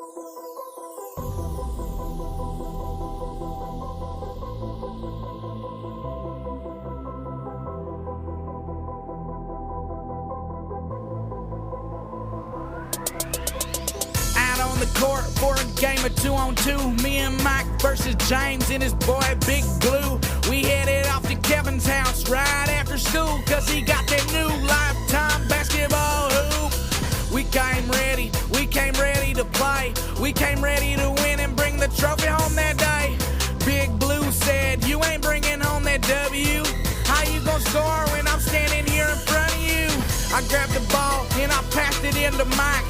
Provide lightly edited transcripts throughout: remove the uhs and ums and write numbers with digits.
On the court for a game of 2-on-2. Me and Mike versus James and his boy Big Blue. We headed off to Kevin's house right after school, cause he got that new Lifetime basketball hoop. We came ready to play. We came ready to win and bring the trophy home that day. Big Blue said, you ain't bringing home that W. How you gonna score when I'm standing here in front of you? I grabbed the ball and I passed it into Mike.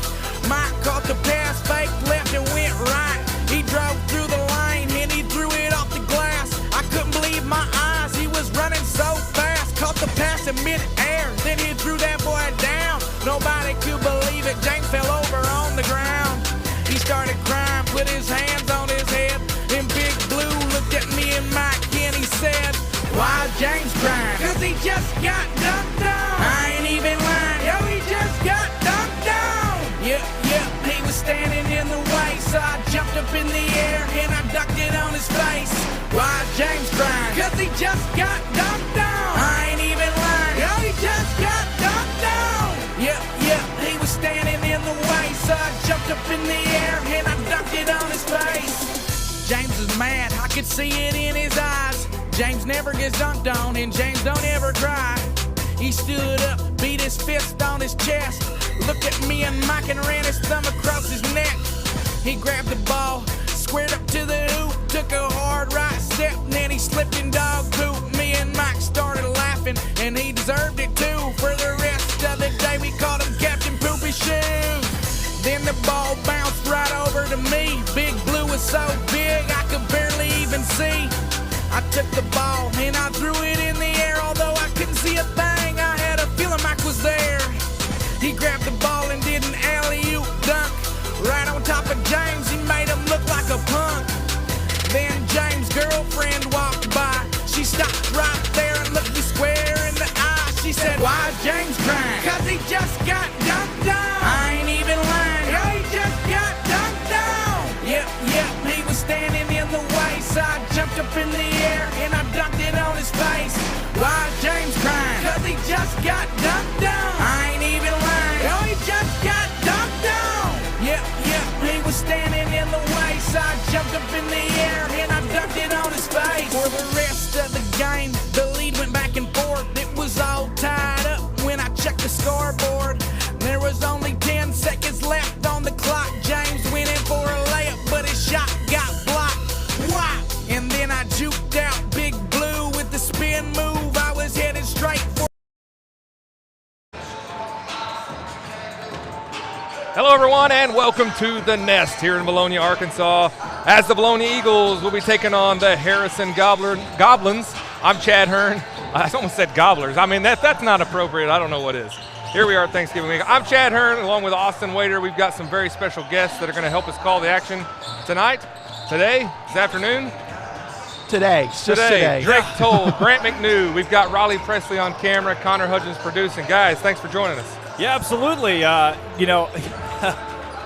Mike caught the pass, fake left and went right. He drove through the lane and he threw it off the glass. I couldn't believe my eyes, he was running so fast. Caught the pass in mid-air, then he threw that boy down. Nobody could believe it, James fell over on the ground. He started crying, put his hands on his head. And Big Blue looked at me and Mike and he said, why is James crying? Cause he just got dunked on. I ain't even lying, yo, he just got dunked on. Yep, he was standing in the way, so I jumped up in the air and I ducked it on his face. Why is James crying? Cause he just got dunked on. I ain't even lying, yo, he just got dunked on. Yep, he was standing in the way, so I jumped up in the air and I ducked it on his face. James was mad, I could see it in his eyes. James never gets dunked on and James don't ever cry. He stood up, beat his fist on his chest, looked at me and Mike and ran his thumb across his neck. He grabbed the ball, squared up to the hoop, took a hard right step, and then he slipped in dog poop. Me and Mike started laughing, and he deserved it too. For the rest of the day, we called him Captain Poopy Shoes. Then the ball bounced right over to me. Big Blue was so big, I could barely even see. I took the ball, and I threw it in the air, although I couldn't see a thing. I had a feeling Mike was there. He grabbed the ball and did an alley-oop dunk right on top of James. He made him look like a punk. Then James' girlfriend walked by. She stopped right there and looked me square in the eye. She said, why is James crying? Cause he just got dunked on. I ain't even lying, yo, he just got dunked on. Yep, he was standing in the way, so I jumped up in the air and I dunked it on his face. Why is James crying? Cause he just got dunked on. I ain't even lying, yo, he just got dunked on. Yep, he was standing in the way, so I jumped up in the air and I dunked it on his face. For the rest of the game, the lead went back and forth. It was all tied up when I checked the scoreboard. There was only 10 seconds left on the clock. James went in for a layup, but his shot got blocked. Wow! And then I juked out Big Blue with the spin move. I was headed straight for. Hello everyone and welcome to The Nest here in Vilonia, Arkansas, as the Vilonia Eagles will be taking on the Harrison Goblins. I'm Chad Hearn. I almost said Gobblers. I mean, that's not appropriate. I don't know what is. Here we are Thanksgiving week. I'm Chad Hearn along with Austin Wader. We've got some very special guests that are going to help us call the action tonight, today, this afternoon. Today. Drake Toll, Grant McNew. We've got Riley Presley on camera, Connor Hudgens producing. Guys, thanks for joining us. Yeah, absolutely.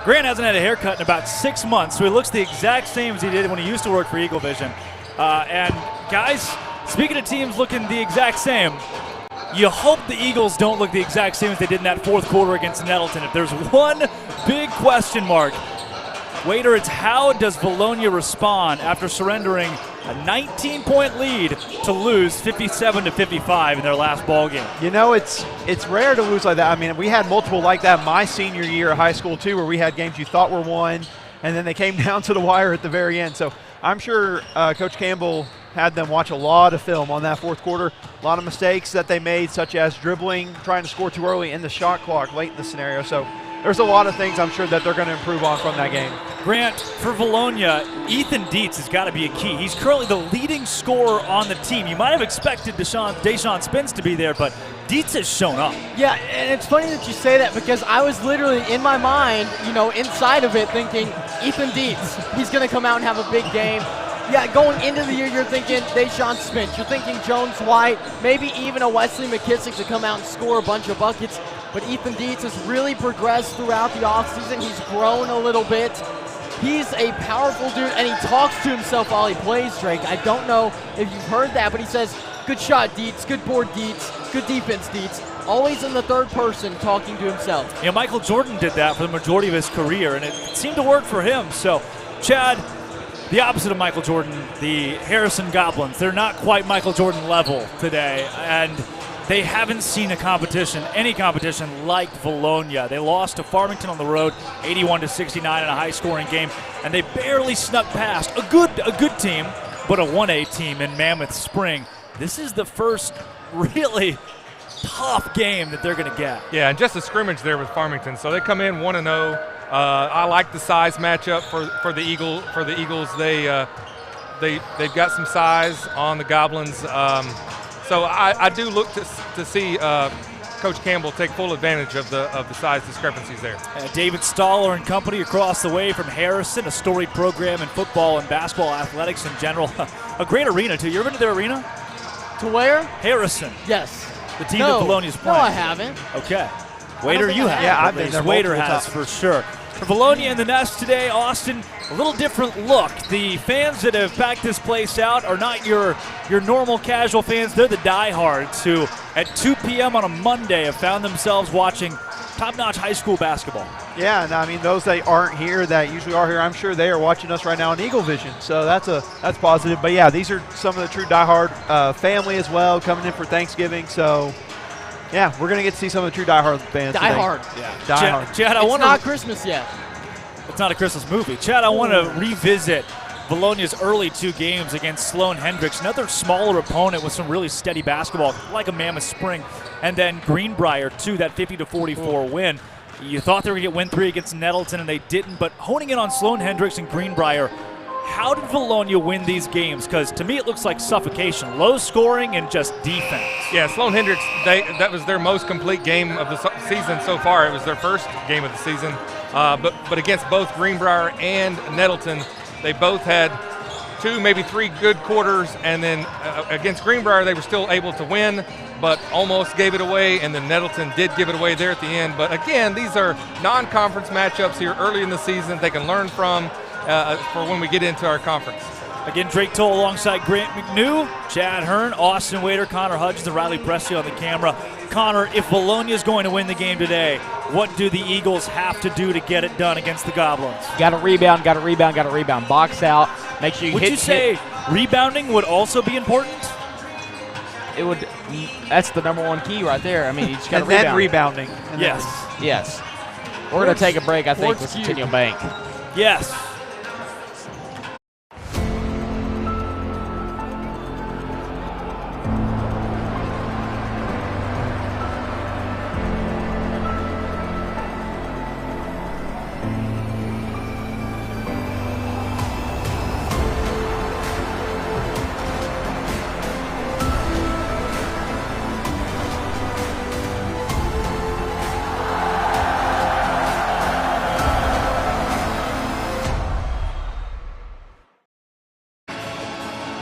Grant hasn't had a haircut in about 6 months, so he looks the exact same as he did when he used to work for Eagle Vision. And guys, speaking of teams looking the exact same, you hope the Eagles don't look the exact same as they did in that fourth quarter against Nettleton. If there's one big question mark, Wader, it's how does Vilonia respond after surrendering a 19-point lead to lose 57-55 in their last ball game? You know, it's rare to lose like that. I mean, we had multiple like that my senior year of high school too, where we had games you thought were won, and then they came down to the wire at the very end. So I'm sure Coach Campbell had them watch a lot of film on that fourth quarter. A lot of mistakes that they made, such as dribbling, trying to score too early in the shot clock late in the scenario. So there's a lot of things I'm sure that they're going to improve on from that game. Grant, for Vilonia, Ethan Dietz has got to be a key. He's currently the leading scorer on the team. You might have expected Deshaun Spence to be there, but Dietz has shown up. Yeah, and it's funny that you say that because I was literally in my mind, inside of it thinking, Ethan Dietz, he's going to come out and have a big game. Yeah, going into the year, you're thinking Deshaun Spence, you're thinking Jones White, maybe even a Wesley McKissick to come out and score a bunch of buckets. But Ethan Dietz has really progressed throughout the offseason. He's grown a little bit. He's a powerful dude, and he talks to himself while he plays, Drake. I don't know if you've heard that, but he says, good shot, Dietz, good board, Dietz, good defense, Dietz. Always in the third person talking to himself. You know, Michael Jordan did that for the majority of his career, and it seemed to work for him. So, Chad, the opposite of Michael Jordan, the Harrison Goblins, they're not quite Michael Jordan level today, and they haven't seen any competition like Vilonia. They lost to Farmington on the road, 81-69 in a high-scoring game, and they barely snuck past a good team, but a 1A team in Mammoth Spring. This is the first really tough game that they're going to get. Yeah, and just a scrimmage there with Farmington. So they come in 1-0. I like the size matchup for the Eagles. They've got some size on the Goblins. So I do look to see Coach Campbell take full advantage of the size discrepancies there. David Staller and company across the way from Harrison, a storied program in football and basketball athletics in general. A great arena, too. You ever been to their arena? To where? Harrison. Yes. The team that Vilonia's playing. No, I haven't. Okay. Waiter, you have. Yeah, I've been there. Waiter has for sure. For Vilonia in the Nest today, Austin, a little different look. The fans that have packed this place out are not your normal casual fans. They're the diehards who, at 2 p.m. on a Monday, have found themselves watching top-notch high school basketball. Yeah, and I mean, those that aren't here that usually are here, I'm sure they are watching us right now on Eagle Vision. So that's positive. But yeah, these are some of the true diehard family as well coming in for Thanksgiving. So yeah, we're gonna get to see some of the true diehard fans. Diehard. Today. Yeah, diehard. Chad, It's not Christmas yet. It's not a Christmas movie. Chad, I want to revisit Vilonia's early 2 games against Sloan Hendricks, another smaller opponent with some really steady basketball, like a Mammoth Spring, and then Greenbrier, too, that 50-44 win. You thought they were going to get win 3 against Nettleton, and they didn't, but honing in on Sloan Hendricks and Greenbrier, how did Vilonia win these games? Because to me it looks like suffocation, low scoring and just defense. Yeah, Sloan Hendricks, that was their most complete game of the season so far. It was their first game of the season. But against both Greenbrier and Nettleton, they both had 2, maybe 3 good quarters, and then against Greenbrier they were still able to win, but almost gave it away, and then Nettleton did give it away there at the end. But again, these are non-conference matchups here early in the season they can learn from for when we get into our conference. Again, Drake Toll alongside Grant McNew, Chad Hearn, Austin Waiter, Connor Hudgens, and Riley Presley on the camera. Connor, if Vilonia is going to win the game today, what do the Eagles have to do to get it done against the Goblins? Got to rebound. Box out. Make sure you Would you say rebounding would also be important? It would. That's the number 1 key right there. I mean, you just got to And then rebounding. Yes. Yes. We're going to take a break, I think, with Centennial Bank. Yes.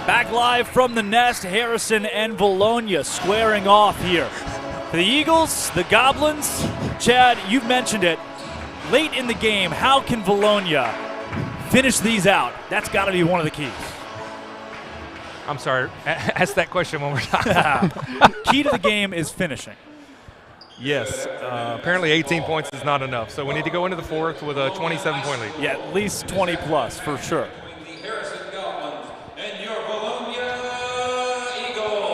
Back live from the Nest, Harrison and Vilonia squaring off here. The Eagles, the Goblins, Chad, you've mentioned it. Late in the game, how can Vilonia finish these out? That's got to be one of the keys. I'm sorry, ask that question one more time. Key to the game is finishing. Yes, apparently 18 points is not enough, so we need to go into the 4th with a 27-point lead. Yeah, at least 20 plus for sure.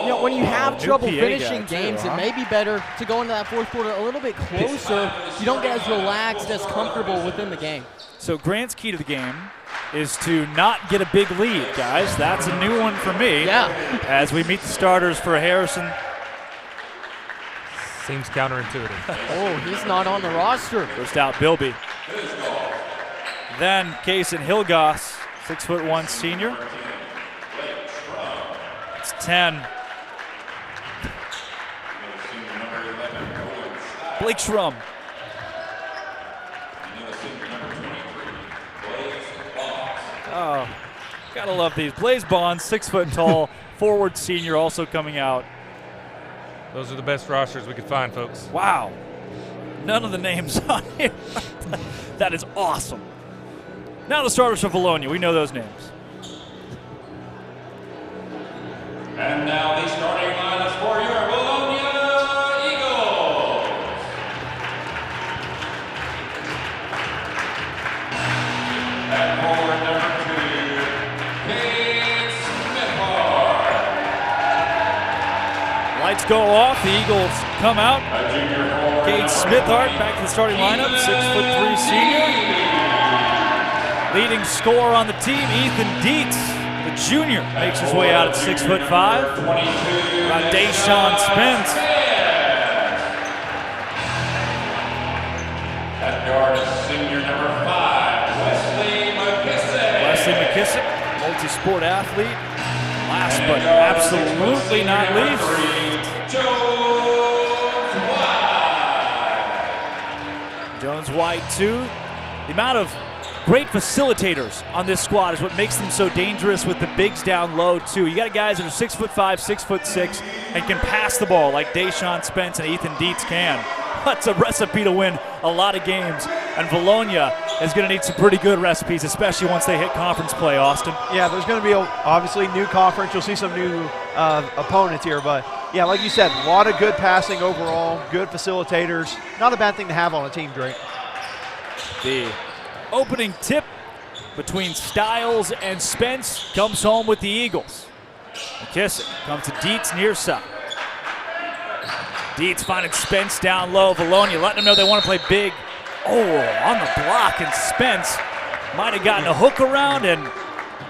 You know, when you have trouble PA finishing guy too, games, huh? it may be better to go into that 4th quarter a little bit closer. You don't get as relaxed, as comfortable within the game. So Grant's key to the game is to not get a big lead, guys. That's a new one for me. Yeah. As we meet the starters for Harrison. Seems counterintuitive. Oh, he's not on the roster. First out, Bilby. Then Kason Hilgoss, 6'1" senior. It's 10. Blake Schrum. Oh, gotta love these. Blaze Bond, 6 foot tall, forward senior, also coming out. Those are the best rosters we could find, folks. Wow. None of the names on here. That is awesome. Now the starters for Vilonia. We know those names. And now the starting lineups for your Vilonia Eagles. At forward number 2, Cade Smithhart. Lights go off. The Eagles come out. A junior forward. Cade Smithhart back to the starting lineup. 6'3" senior. Leading scorer on the team, Ethan Dietz, the junior, makes his way out at 6'5". Got Deshaun Spence. At guard is senior number 5, Wesley McKissick. Wesley McKissick, multi-sport athlete. Last but absolutely not least, Jones White, too. The amount of great facilitators on this squad is what makes them so dangerous with the bigs down low, too. You got guys that are 6'5", 6'6", and can pass the ball like Deshaun Spence and Ethan Dietz can. That's a recipe to win a lot of games, and Vilonia is going to need some pretty good recipes, especially once they hit conference play, Austin. Yeah, there's going to be obviously new conference. You'll see some new opponents here, but yeah, like you said, a lot of good passing overall, good facilitators. Not a bad thing to have on a team, Drake. The opening tip between Stiles and Spence comes home with the Eagles. McKissick comes to Dietz near side. Dietz finding Spence down low. Vilonia letting them know they want to play big. Oh, on the block, and Spence might have gotten a hook around, and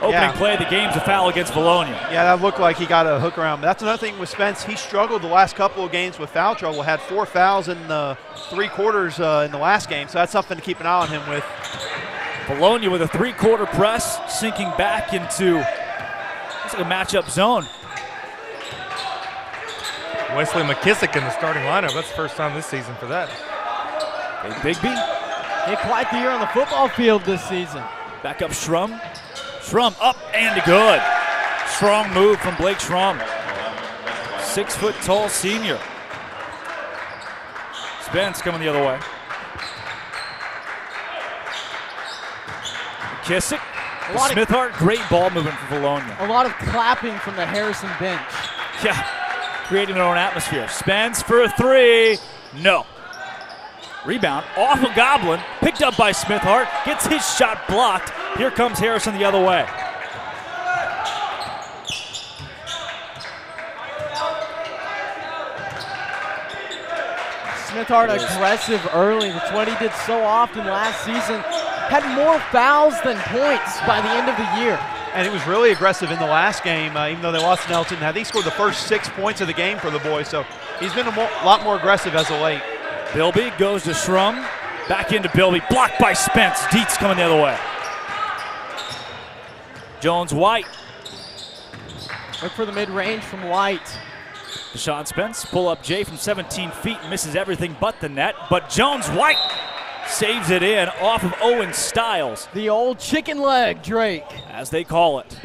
opening play of the game's a foul against Vilonia. Yeah, that looked like he got a hook around. That's another thing with Spence. He struggled the last couple of games with foul trouble. Had 4 fouls in the 3 quarters in the last game, so that's something to keep an eye on him with. Vilonia with a 3-quarter press, sinking back into, looks like a matchup zone. Wesley McKissick in the starting lineup. That's the first time this season for that. Hey, Bigby. He had quite the year on the football field this season. Back up Schrum. Schrum up and good. Strong move from Blake Schrum. 6-foot-tall senior. Spence coming the other way. McKissick. Smithhart, great ball movement for Vilonia. A lot of clapping from the Harrison bench. Yeah, creating their own atmosphere. Spence for a 3. No. Rebound off of Goblin. Picked up by Smithhart. Gets his shot blocked. Here comes Harrison the other way. Smithhart aggressive early. That's what he did so often last season. Had more fouls than points by the end of the year. And he was really aggressive in the last game, even though they lost to Nelson. Now, he scored the first 6 points of the game for the boys, so he's been a lot more aggressive as of late. Bilby goes to Schrum. Back into Bilby. Blocked by Spence. Dietz coming the other way. Jones White. Look for the mid-range from White. Deshaun Spence, pull up Jay from 17 feet, misses everything but the net, but Jones White saves it in off of Owen Stiles. The old chicken leg, Drake. As they call it.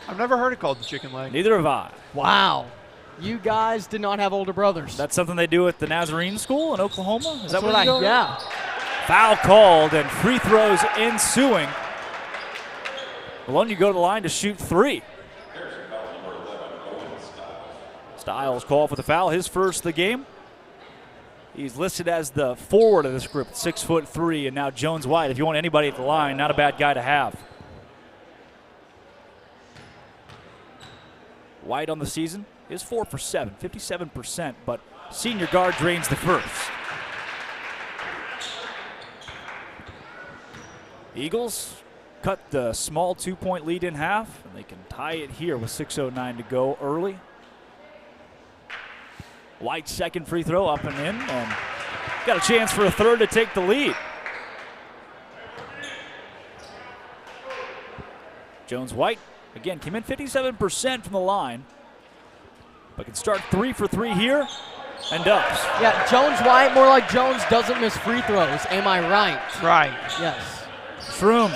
I've never heard it called the chicken leg. Neither have I. Wow. You guys did not have older brothers. That's something they do at the Nazarene School in Oklahoma? Is that what I, yeah. Foul called and free throws ensuing. Vilonia go to the line to shoot 3. Stiles called for the foul, his first of the game. He's listed as the forward of this group, 6'3", and now Jones White. If you want anybody at the line, not a bad guy to have. White on the season is 4 for 7, 57%, but senior guard drains the first. Eagles cut the small 2-point lead in half, and they can tie it here with 6:09 to go early. White's second free throw up and in, and got a chance for a third to take the lead. Jones White, again, came in 57% from the line, but can start 3 for 3 here, and does. Yeah, Jones White, more like Jones doesn't miss free throws. Am I right? Right. Yes. Schrum,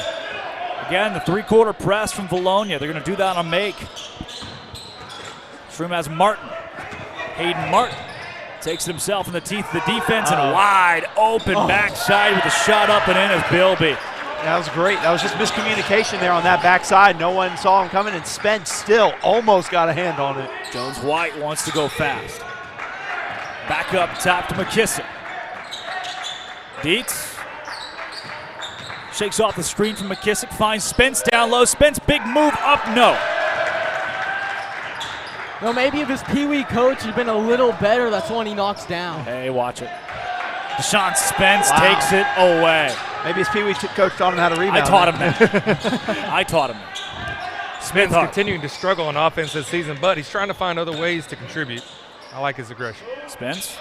again, the 3-quarter press from Vilonia. They're going to do that on make. Schrum has Martin. Hayden Martin takes it himself in the teeth of the defense and wide open backside with a shot up and in as Bilby That was great. That was just miscommunication there on that backside. No one saw him coming, and Spence still almost got a hand on it. Jones White wants to go fast. Back up top to McKissick. Dietz shakes off the screen from McKissick, finds Spence down low. Spence, big move up, no. Well, maybe if his Pee-wee coach had been a little better, that's the one he knocks down. Hey, watch it. Deshaun Spence takes it away. Maybe his Pee-wee coach taught him how to rebound. I taught him that. I taught him that. Spence continuing to struggle on offense this season, but he's trying to find other ways to contribute. I like his aggression. Spence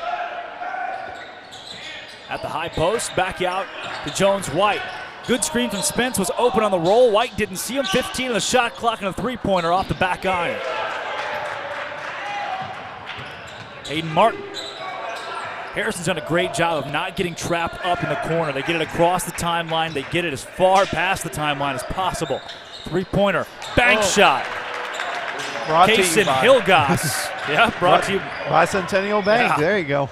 at the high post, back out to Jones White. Good screen from Spence, was open on the roll. White didn't see him. 15 on the shot clock and a three-pointer off the back iron. Aiden Martin. Harrison's done a great job of not getting trapped up in the corner. They get it across the timeline. They get it as far past the timeline as possible. Three-pointer, bank shot. Kason Hilgas. Yeah, brought to you by Centennial Bank. Yeah. There you go.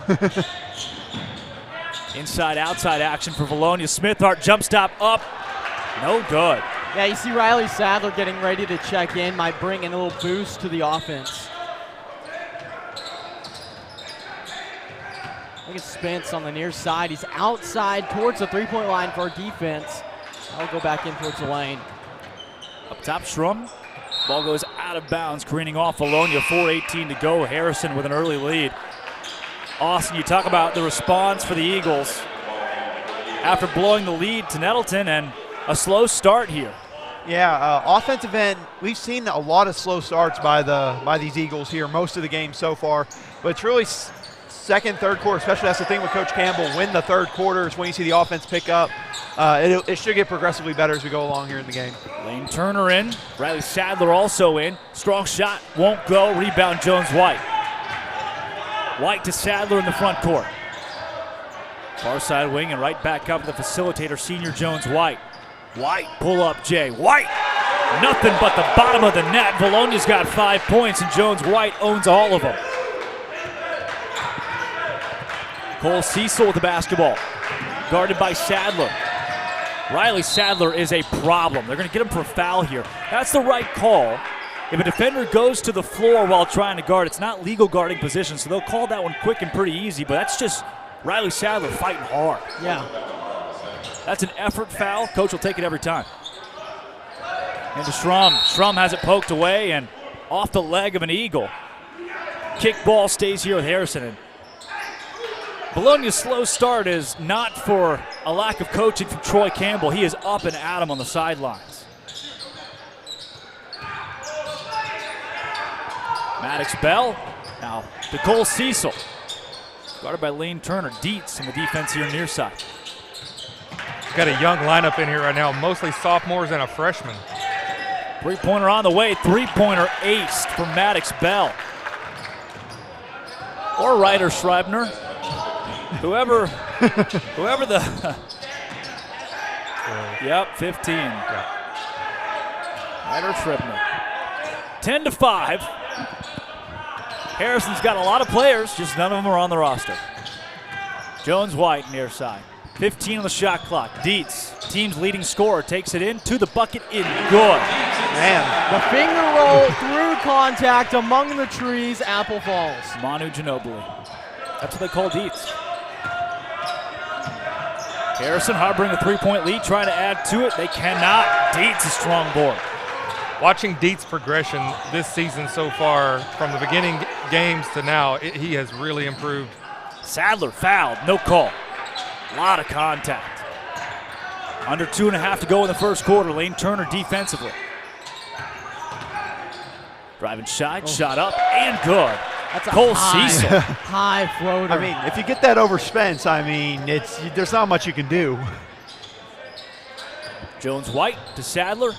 Inside-outside action for Vilonia. Smithart jump stop up. No good. Yeah, you see Riley Sadler getting ready to check in. Might bring in a little boost to the offense. Look at Spence on the near side. He's outside towards the three-point line for our defense. I'll go back in towards the lane. Up top, Schrum. Ball goes out of bounds, careening off Vilonia. 4:18 to go. Harrison with an early lead. Austin, you talk about the response for the Eagles after blowing the lead to Nettleton and a slow start here. Yeah, offensive end, we've seen a lot of slow starts by these Eagles here most of the game so far, but it's really second, third quarter, especially that's the thing with Coach Campbell. When the third quarter is when you see the offense pick up. It should get progressively better as we go along here in the game. Lane Turner in. Riley Sadler also in. Strong shot, won't go. Rebound, Jones White. White to Sadler in the front court. Far side wing and right back up the facilitator, senior Jones White. White, pull up Jay. White, nothing but the bottom of the net. Vilonia's got 5 points and Jones White owns all of them. Cole Cecil with the basketball, guarded by Sadler. Riley Sadler is a problem. They're going to get him for a foul here. That's the right call. If a defender goes to the floor while trying to guard, it's not legal guarding position, so they'll call that one quick and pretty easy, but that's just Riley Sadler fighting hard. Yeah. That's an effort foul. Coach will take it every time. Into Schrum. Schrum has it poked away and off the leg of an Eagle. Kick ball stays here with Harrison. And Vilonia's slow start is not for a lack of coaching from Troy Campbell. He is up and at him on the sidelines. Maddox Bell now to Cole Cecil. Guarded by Lane Turner. Dietz in the defense here near side. Got a young lineup in here right now, mostly sophomores and a freshman. Three-pointer on the way. Three-pointer aced for Maddox Bell. Or Ryder Schreibner. Whoever the yep, 15. Yeah. Ryder Schreibner. 10-5. Harrison's got a lot of players, just none of them are on the roster. Jones White near side. 15 on the shot clock. Dietz, team's leading scorer, takes it in to the bucket in. Good. Man. The finger roll through contact among the trees. Apple Falls. Manu Ginobili. That's what they call Dietz. Harrison harboring a three-point lead, trying to add to it. They cannot. Dietz a strong board. Watching Dietz' progression this season so far, from the beginning games to now, he has really improved. Sadler fouled, no call. A lot of contact. Under 2.5 to go in the first quarter. Lane Turner defensively. Driving shot, shot up, and good. That's a Cole high, Cecil. high floater. I mean, if you get that over Spence, I mean, there's not much you can do. Jones White to Sadler.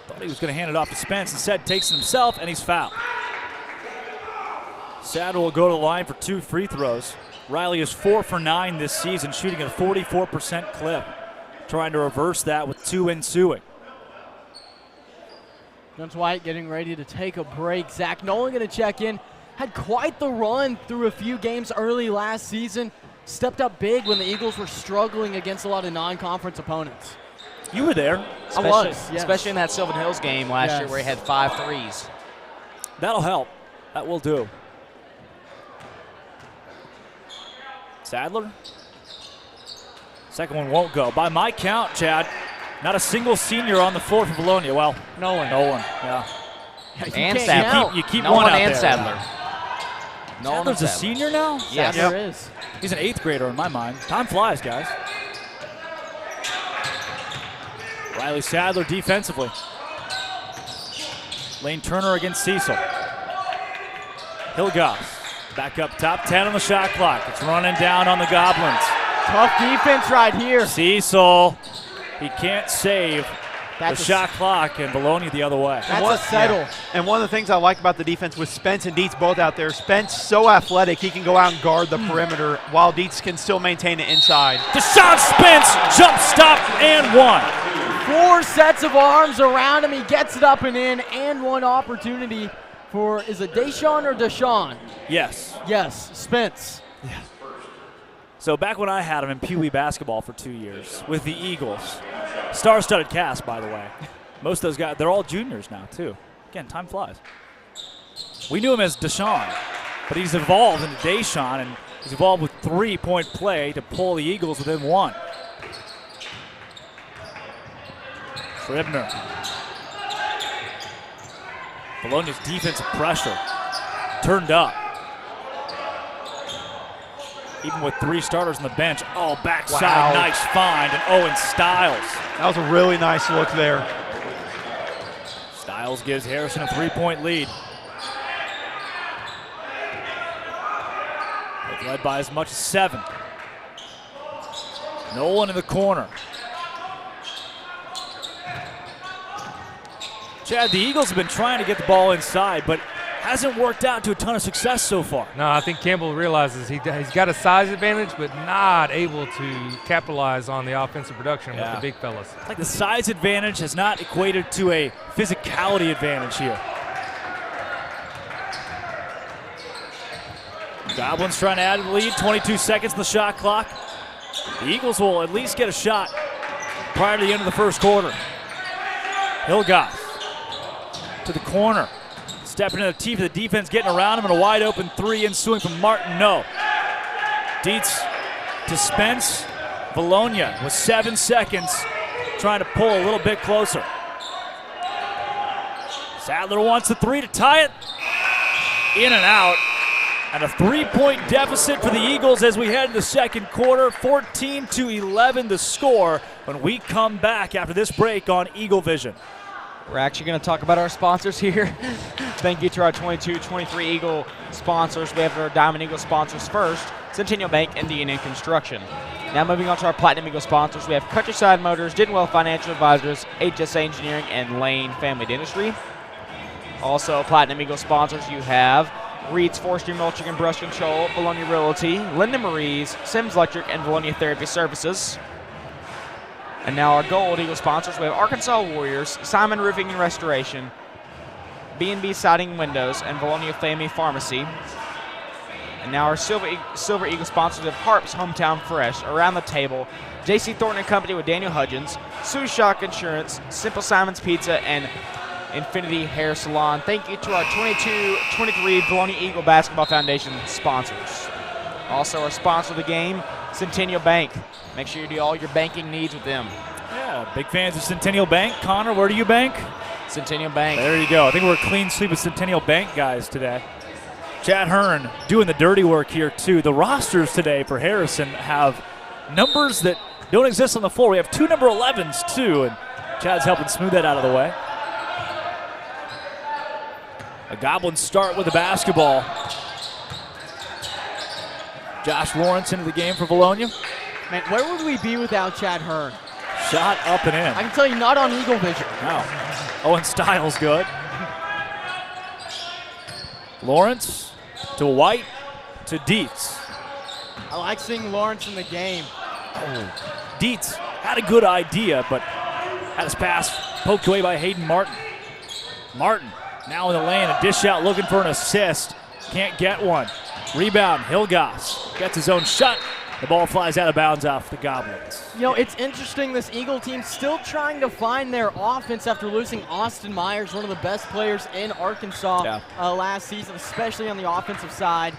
Thought he was going to hand it off to Spence. Instead, takes it himself, and he's fouled. Sadler will go to the line for 2 free throws. Riley is 4 for 9 this season, shooting at a 44% clip. Trying to reverse that with 2 ensuing. Jones White getting ready to take a break. Zach Nolan going to check in. Had quite the run through a few games early last season. Stepped up big when the Eagles were struggling against a lot of non-conference opponents. You were there. I was, yes. Especially in that Sylvan Hills game last year where he had 5 threes. That'll help. That will do. Sadler. Second one won't go. By my count, Chad, not a single senior on the floor for Vilonia. Well, Nolan, yeah. And Sadler. You keep Nolan one out and there. Sadler. Sadler's a senior now? Yes. Sadler is. He's an 8th grader in my mind. Time flies, guys. Riley Sadler defensively. Lane Turner against Cecil. Hilgoss back up top, 10 on the shot clock. It's running down on the Goblins. Tough defense right here. Cecil, he can't save That's the shot clock, and Vilonia the other way. That's a settle. Yeah. And one of the things I like about the defense with Spence and Dietz both out there, Spence so athletic, he can go out and guard the perimeter while Dietz can still maintain it inside. Deshaun Spence, jump stop, and 1. 4 sets of arms around him. He gets it up and in, and one opportunity for, is it Deshaun or Deshaun? Yes. Yes, Spence. So back when I had him in Pee Wee basketball for 2 years with the Eagles, star-studded cast, by the way. Most of those guys, they're all juniors now, too. Again, time flies. We knew him as Deshaun, but he's evolved into Deshaun, and he's evolved with 3-point play to pull the Eagles within 1. Scribner. Vilonia's defensive pressure turned up. Even with 3 starters on the bench. Oh, backside, Wow. nice find, and Owen Stiles. That was a really nice look there. Stiles gives Harrison a 3-point lead. They've led by as much as 7. Nolan in the corner. Chad, the Eagles have been trying to get the ball inside, but hasn't worked out to a ton of success so far. No, I think Campbell realizes he's got a size advantage, but not able to capitalize on the offensive production with the big fellas. It's like the size advantage has not equated to a physicality advantage here. Goblins trying to add to the lead, 22 seconds on the shot clock. The Eagles will at least get a shot prior to the end of the first quarter. Hilgoss to the corner. Stepping into the teeth of the defense, getting around him, and a wide open 3 ensuing from Martin. No. Dietz to Spence. Vilonia with 7 seconds, trying to pull a little bit closer. Sadler wants the 3 to tie it. In and out. And a 3-point deficit for the Eagles as we head into the second quarter. 14-11 the score when we come back after this break on Eagle Vision. We're actually going to talk about our sponsors here. Thank you to our 22-23 Eagle sponsors. We have our Diamond Eagle sponsors first, Centennial Bank and D&N Construction. Now moving on to our Platinum Eagle sponsors, we have Countryside Motors, Denwell Financial Advisors, HSA Engineering, and Lane Family Dentistry. Also Platinum Eagle sponsors, you have Reed's Forestry Mulching and Brush Control, Vilonia Realty, Linda Marie's, Sims Electric, and Vilonia Therapy Services. And now our Gold Eagle sponsors, we have Arkansas Warriors, Simon Roofing and Restoration, B&B Siding and Windows, and Vilonia Family Pharmacy. And now our Silver Eagle sponsors of Harp's Hometown Fresh, Around the Table, J.C. Thornton and Company with Daniel Hudgens, Sue Shock Insurance, Simple Simon's Pizza, and Infinity Hair Salon. Thank you to our 22-23 Vilonia Eagle Basketball Foundation sponsors. Also our sponsor of the game, Centennial Bank. Make sure you do all your banking needs with them. Yeah, big fans of Centennial Bank. Connor, where do you bank? Centennial Bank. There you go. I think we're a clean sweep of Centennial Bank guys today. Chad Hearn doing the dirty work here too. The rosters today for Harrison have numbers that don't exist on the floor. We have 2 number 11s too, and Chad's helping smooth that out of the way. The Goblins start with the basketball. Josh Lawrence into the game for Vilonia. Man, where would we be without Chad Hearn? Shot up and in. I can tell you, not on Eagle Vision. Wow. Owen Stiles good. Lawrence to White to Dietz. I like seeing Lawrence in the game. Dietz had a good idea, but had his pass poked away by Hayden Martin. Martin now in the lane, a dish out looking for an assist. Can't get one. Rebound, Hilgoss gets his own shot. The ball flies out of bounds off the Goblins. You know, it's interesting, this Eagle team still trying to find their offense after losing Austin Myers, one of the best players in Arkansas last season, especially on the offensive side.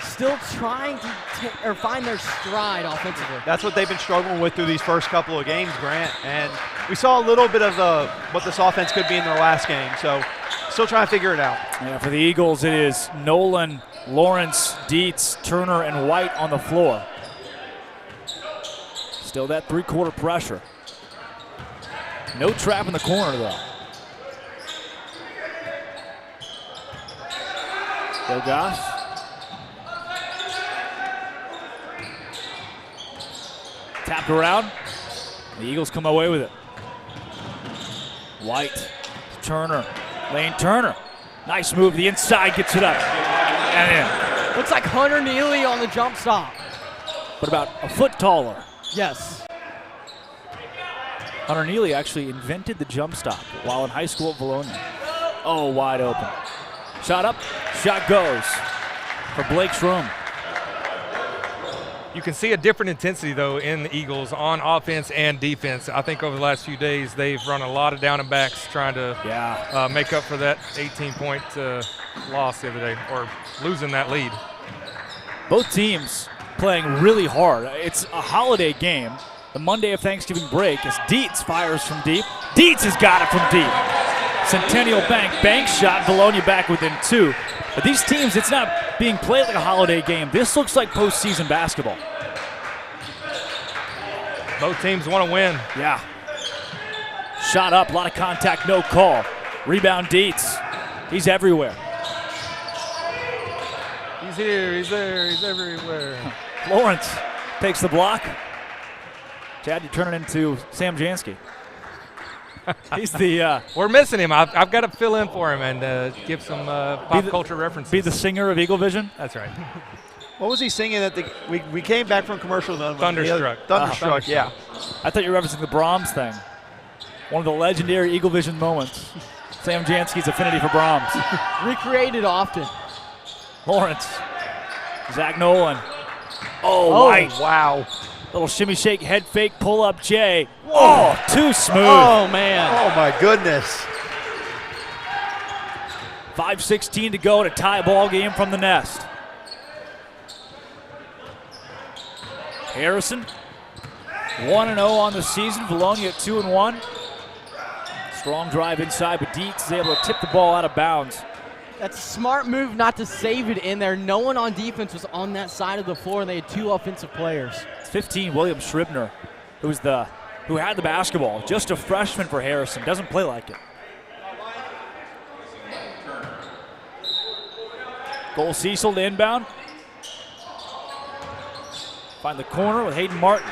Still trying to find their stride offensively. That's what they've been struggling with through these first couple of games, Grant. And we saw a little bit of what this offense could be in their last game. So still trying to figure it out. Yeah, for the Eagles, it is Nolan, Lawrence, Dietz, Turner, and White on the floor. Still that three-quarter pressure. No trap in the corner, though. Go Goss. Tapped around. The Eagles come away with it. White, Turner, Lane Turner. Nice move to the inside, gets it up and in. Looks like Hunter Neely on the jump stop. But about a foot taller. Yes. Hunter Neely actually invented the jump stop while in high school at Vilonia. Oh, wide open. Shot up, shot goes for Blake Schrum. You can see a different intensity, though, in the Eagles on offense and defense. I think over the last few days they've run a lot of down and backs trying to make up for that 18-point loss the other day, or losing that lead. Both teams playing really hard. It's a holiday game, the Monday of Thanksgiving break, as Dietz fires from deep. Dietz has got it from deep. Centennial Bank shot, Vilonia back within 2. But these teams, it's not being played like a holiday game. This looks like postseason basketball. Both teams want to win. Yeah. Shot up, a lot of contact, no call. Rebound Dietz. He's everywhere. He's here, he's there, he's everywhere. Lawrence takes the block. Chad, you turn it into Sam Jansky. He's the. We're missing him. I've got to fill in for him and give some pop culture references. Be the singer of Eagle Vision? That's right. What was he singing at the? We came back from commercial. Thunderstruck. Thunderstruck, yeah. I thought you were referencing the Brahms thing. One of the legendary Eagle Vision moments. Sam Jansky's affinity for Brahms. Recreated often. Lawrence. Zach Nolan. Oh, White. Wow. Little shimmy shake, head fake, pull up Jay. Oh, too smooth. Oh, man. Oh, my goodness. 5:16 to go to tie ball game from the Nest. Harrison, 1-0 on the season. Vilonia at 2-1. Strong drive inside, but Dietz is able to tip the ball out of bounds. That's a smart move not to save it in there. No one on defense was on that side of the floor, and they had 2 offensive players. It's 15, William Shribner, who had the basketball. Just a freshman for Harrison. Doesn't play like it. Cole Cecil to inbound. Find the corner with Hayden Martin.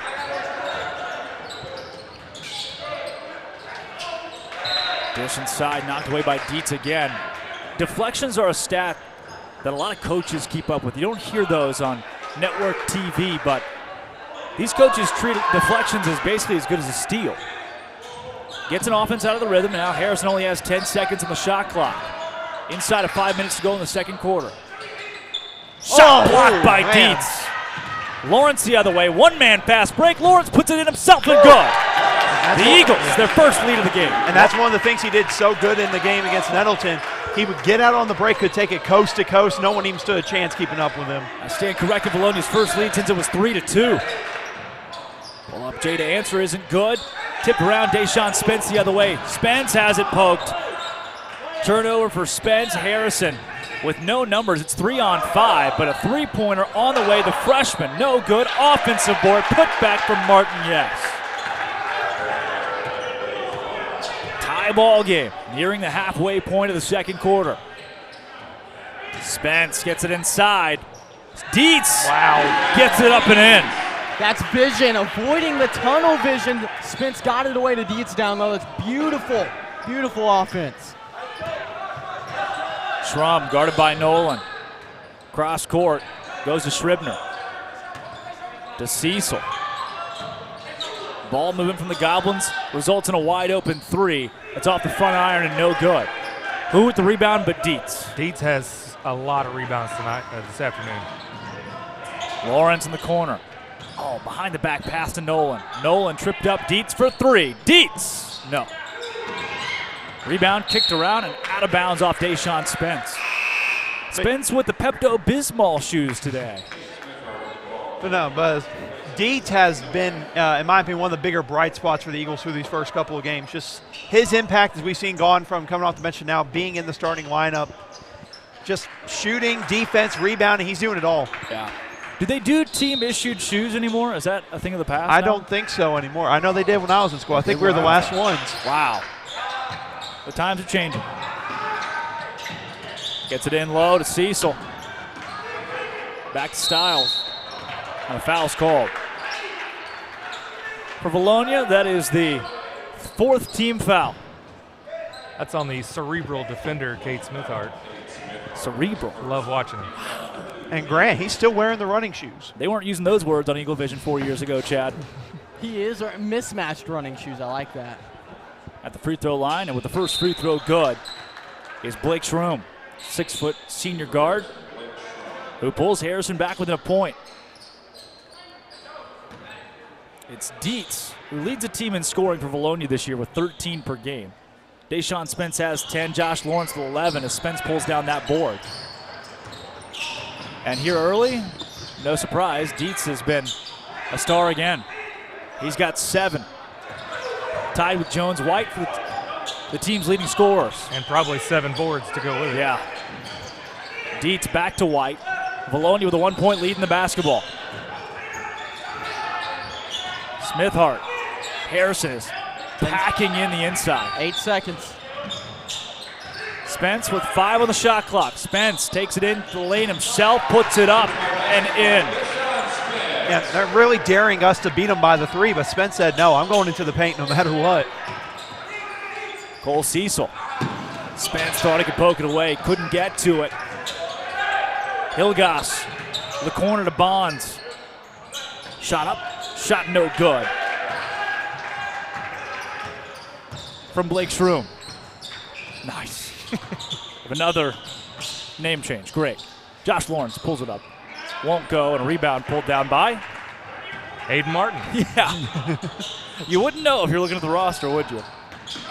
Dish inside, knocked away by Dietz again. Deflections are a stat that a lot of coaches keep up with. You don't hear those on network TV, but these coaches treat deflections as basically as good as a steal. Gets an offense out of the rhythm, and now Harrison only has 10 seconds on the shot clock. Inside of 5 minutes to go in the second quarter. Shot blocked by Dietz. Lawrence the other way, one-man fast break. Lawrence puts it in himself and good. The Eagles, their first lead of the game. And that's one of the things he did so good in the game against Nettleton. He would get out on the break, could take it coast to coast. No one even stood a chance keeping up with him. I stand corrected, Vilonia's first lead since it was 3-2. Pull up Jay to answer isn't good. Tipped around, Deshaun Spence the other way. Spence has it poked. Turnover for Spence. Harrison with no numbers. It's 3-on-5, but a three-pointer on the way. The freshman, no good. Offensive board, put back from Martin, yes. Tie ball game, nearing the halfway point of the second quarter. Spence gets it inside. Dietz gets it up and in. That's vision, avoiding the tunnel vision. Spence got it away to Dietz down low. That's beautiful, beautiful offense. Schrum guarded by Nolan. Cross court, goes to Shribner. To Cecil. Ball moving from the Goblins, results in a wide open 3. It's off the front iron and no good. Who with the rebound but Dietz? Dietz has a lot of rebounds tonight, this afternoon. Lawrence in the corner. Oh, behind the back pass to Nolan. Nolan tripped up. Dietz for three. Dietz! No. Rebound kicked around and out of bounds off Deshaun Spence. Spence with the Pepto-Bismol shoes today. But Dietz has been, in my opinion, one of the bigger bright spots for the Eagles through these first couple of games. Just his impact, as we've seen, gone from coming off the bench to now being in the starting lineup. Just shooting, defense, rebounding, he's doing it all. Yeah. Do they do team-issued shoes anymore? Is that a thing of the past I now? don't think so anymore. I know they did when I was in school. I think we were the last ones. Wow. The times are changing. Gets it in low to Cecil. Back to Styles. And a foul's called. For Vilonia, that is the 4th team foul. That's on the cerebral defender, Kate Smithhart. Cerebral. Love watching him. And Grant, he's still wearing the running shoes. They weren't using those words on Eagle Vision 4 years ago, Chad. He is, or mismatched running shoes. I like that. At the free throw line, and with the first free throw good, is Blake Schroom, 6-foot senior guard, who pulls Harrison back within a point. It's Dietz, who leads the team in scoring for Vilonia this year with 13 per game. Deshaun Spence has 10, Josh Lawrence with 11 as Spence pulls down that board. And here early, no surprise, Dietz has been a star again. He's got 7. Tied with Jones White for the team's leading scorers. And probably 7 boards to go with it. Yeah. Dietz back to White. Vilonia with a 1-point lead in the basketball. Smithhart. Harrison is packing in the inside. 8 seconds. Spence with 5 on the shot clock. Spence takes it into the lane himself, puts it up and in. Yeah, they're really daring us to beat them by the 3, but Spence said, no, I'm going into the paint no matter what. Cole Cecil. Spence thought he could poke it away, couldn't get to it. Hilgas, the corner to Bonds. Shot up, shot no good. From Blake Schroom. Nice. Another name change, great. Josh Lawrence pulls it up. Won't go, and a rebound pulled down by Hayden Martin. Yeah. You wouldn't know if you're looking at the roster, would you?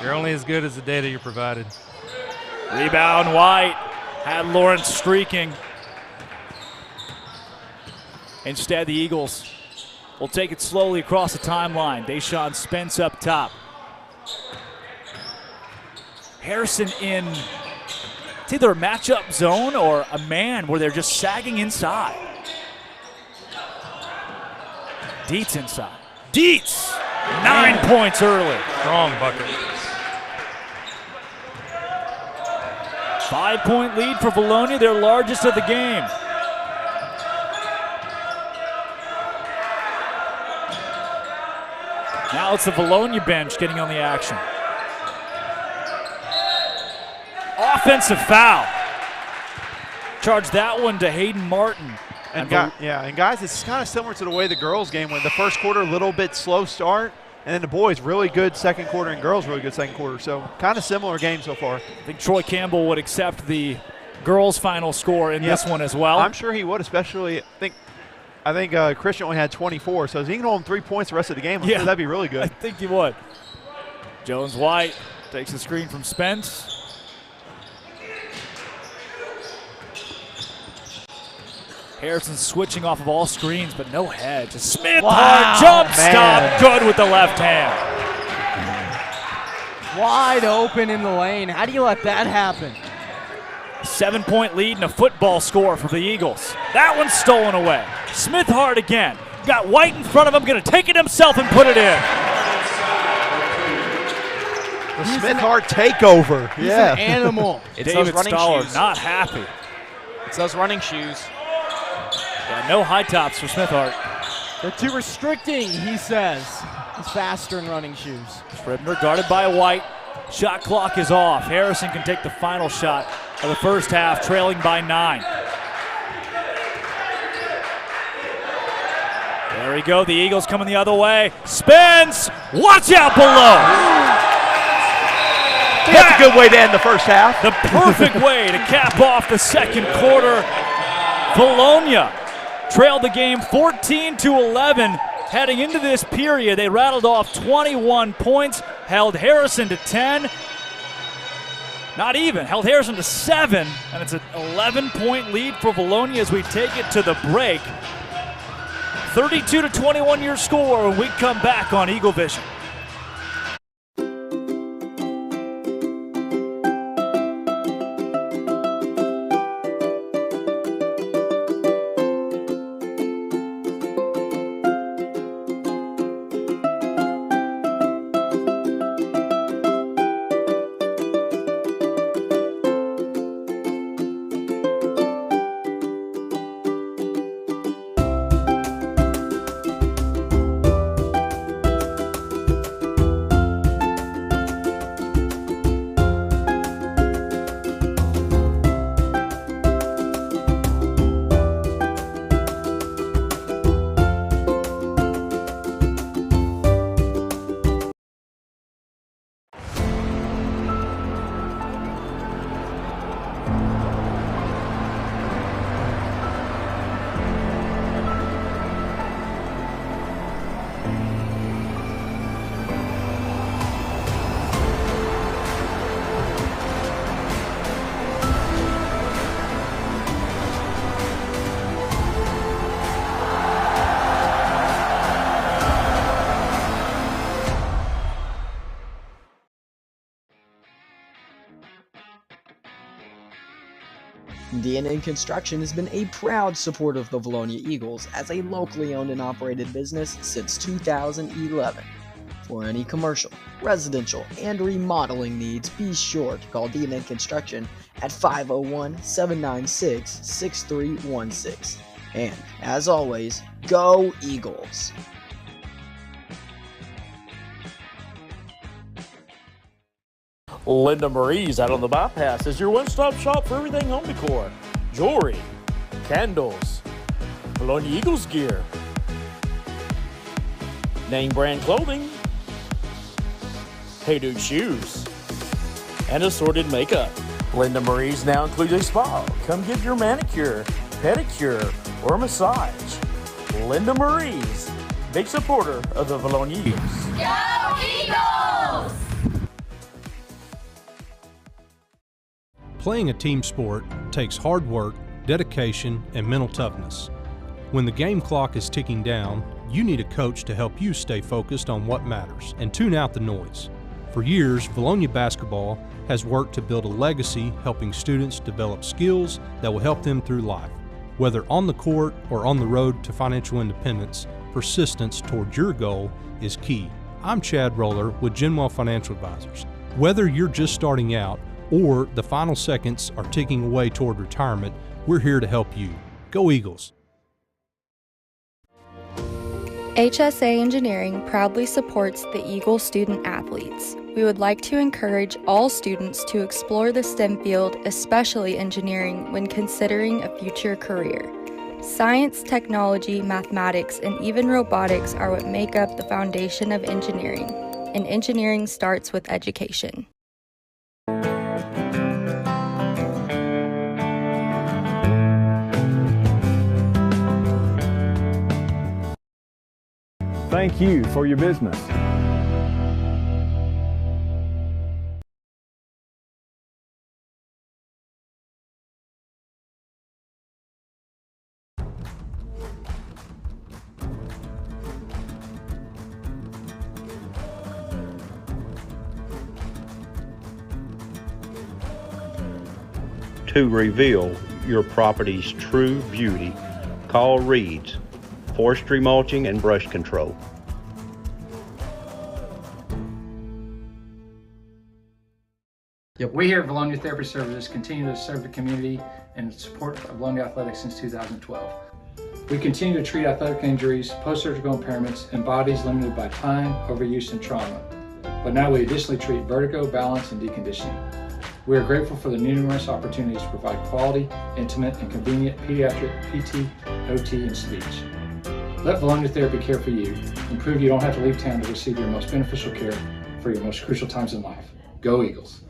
You're only as good as the data you're provided. Rebound, White. Had Lawrence streaking. Instead, the Eagles will take it slowly across the timeline. Deshaun Spence up top. Harrison in, it's either a matchup zone or a man where they're just sagging inside. Dietz inside. Dietz! 9 points early. Strong bucket. 5-point lead for Vilonia, their largest of the game. Now it's the Vilonia bench getting on the action. Offensive foul. Charge that one to Hayden Martin. And guys, it's kind of similar to the way the girls game went. The first quarter, a little bit slow start, and then the boys really good second quarter and girls really good second quarter. So kind of similar game so far. I think Troy Campbell would accept the girls' final score in this one as well. I'm sure he would, especially I think Christian only had 24, so if he can hold him 3 points the rest of the game, I'm sure that'd be really good. I think he would. Jones White takes the screen from Spence. Harrison switching off of all screens, but no head. Just Smithhart jump stop, good with the left hand. Wide open in the lane. How do you let that happen? 7-point lead and a football score for the Eagles. That one's stolen away. Smithhart again. Got White in front of him, going to take it himself and put it in. The Smithhart takeover. He's an animal. It's David those running Stoller shoes. not happy. It's those running shoes. Yeah, no high tops for Smithhart. They're too restricting, he says. He's faster in running shoes. Scribner guarded by White. Shot clock is off. Harrison can take the final shot of the first half, trailing by 9. There we go. The Eagles coming the other way. Spence, watch out below. That's a good way to end the first half. The perfect way to cap off the second quarter. Vilonia trailed the game 14-11. Heading into this period, they rattled off 21 points, held Harrison to 10. Not even, held Harrison to 7, and it's an 11-point lead for Vilonia as we take it to the break. 32-21 your score when we come back on Eagle Vision. D&N Construction has been a proud supporter of the Vilonia Eagles as a locally owned and operated business since 2011. For any commercial, residential, and remodeling needs, be sure to call D&N Construction at 501-796-6316. And, as always, go Eagles! Linda Marie's out on the bypass is your one-stop shop for everything home decor, jewelry, candles, Vilonia Eagles gear, name brand clothing, Hey Dude shoes, and assorted makeup. Linda Marie's now includes a spa. Come get your manicure, pedicure, or massage. Linda Marie's, big supporter of the Vilonia Eagles. Go Eagles! Playing a team sport takes hard work, dedication, and mental toughness. When the game clock is ticking down, you need a coach to help you stay focused on what matters and tune out the noise. For years, Vilonia basketball has worked to build a legacy helping students develop skills that will help them through life. Whether on the court or on the road to financial independence, persistence toward your goal is key. I'm Chad Roller with Genwell Financial Advisors. Whether you're just starting out or the final seconds are ticking away toward retirement, we're here to help you. Go Eagles! HSA Engineering proudly supports the Eagle student athletes. We would like to encourage all students to explore the STEM field, especially engineering, when considering a future career. Science, technology, mathematics, and even robotics are what make up the foundation of engineering, and engineering starts with education. Thank you for your business. To reveal your property's true beauty, call Reed's Forestry Mulching and Brush Control. We here at Vilonia Therapy Services continue to serve the community and support of Vilonia Athletics since 2012. We continue to treat athletic injuries, post-surgical impairments, and bodies limited by time, overuse, and trauma. But now we additionally treat vertigo, balance, and deconditioning. We are grateful for the numerous opportunities to provide quality, intimate, and convenient pediatric PT, OT, and speech. Let Vilonia Therapy care for you and prove you don't have to leave town to receive your most beneficial care for your most crucial times in life. Go Eagles!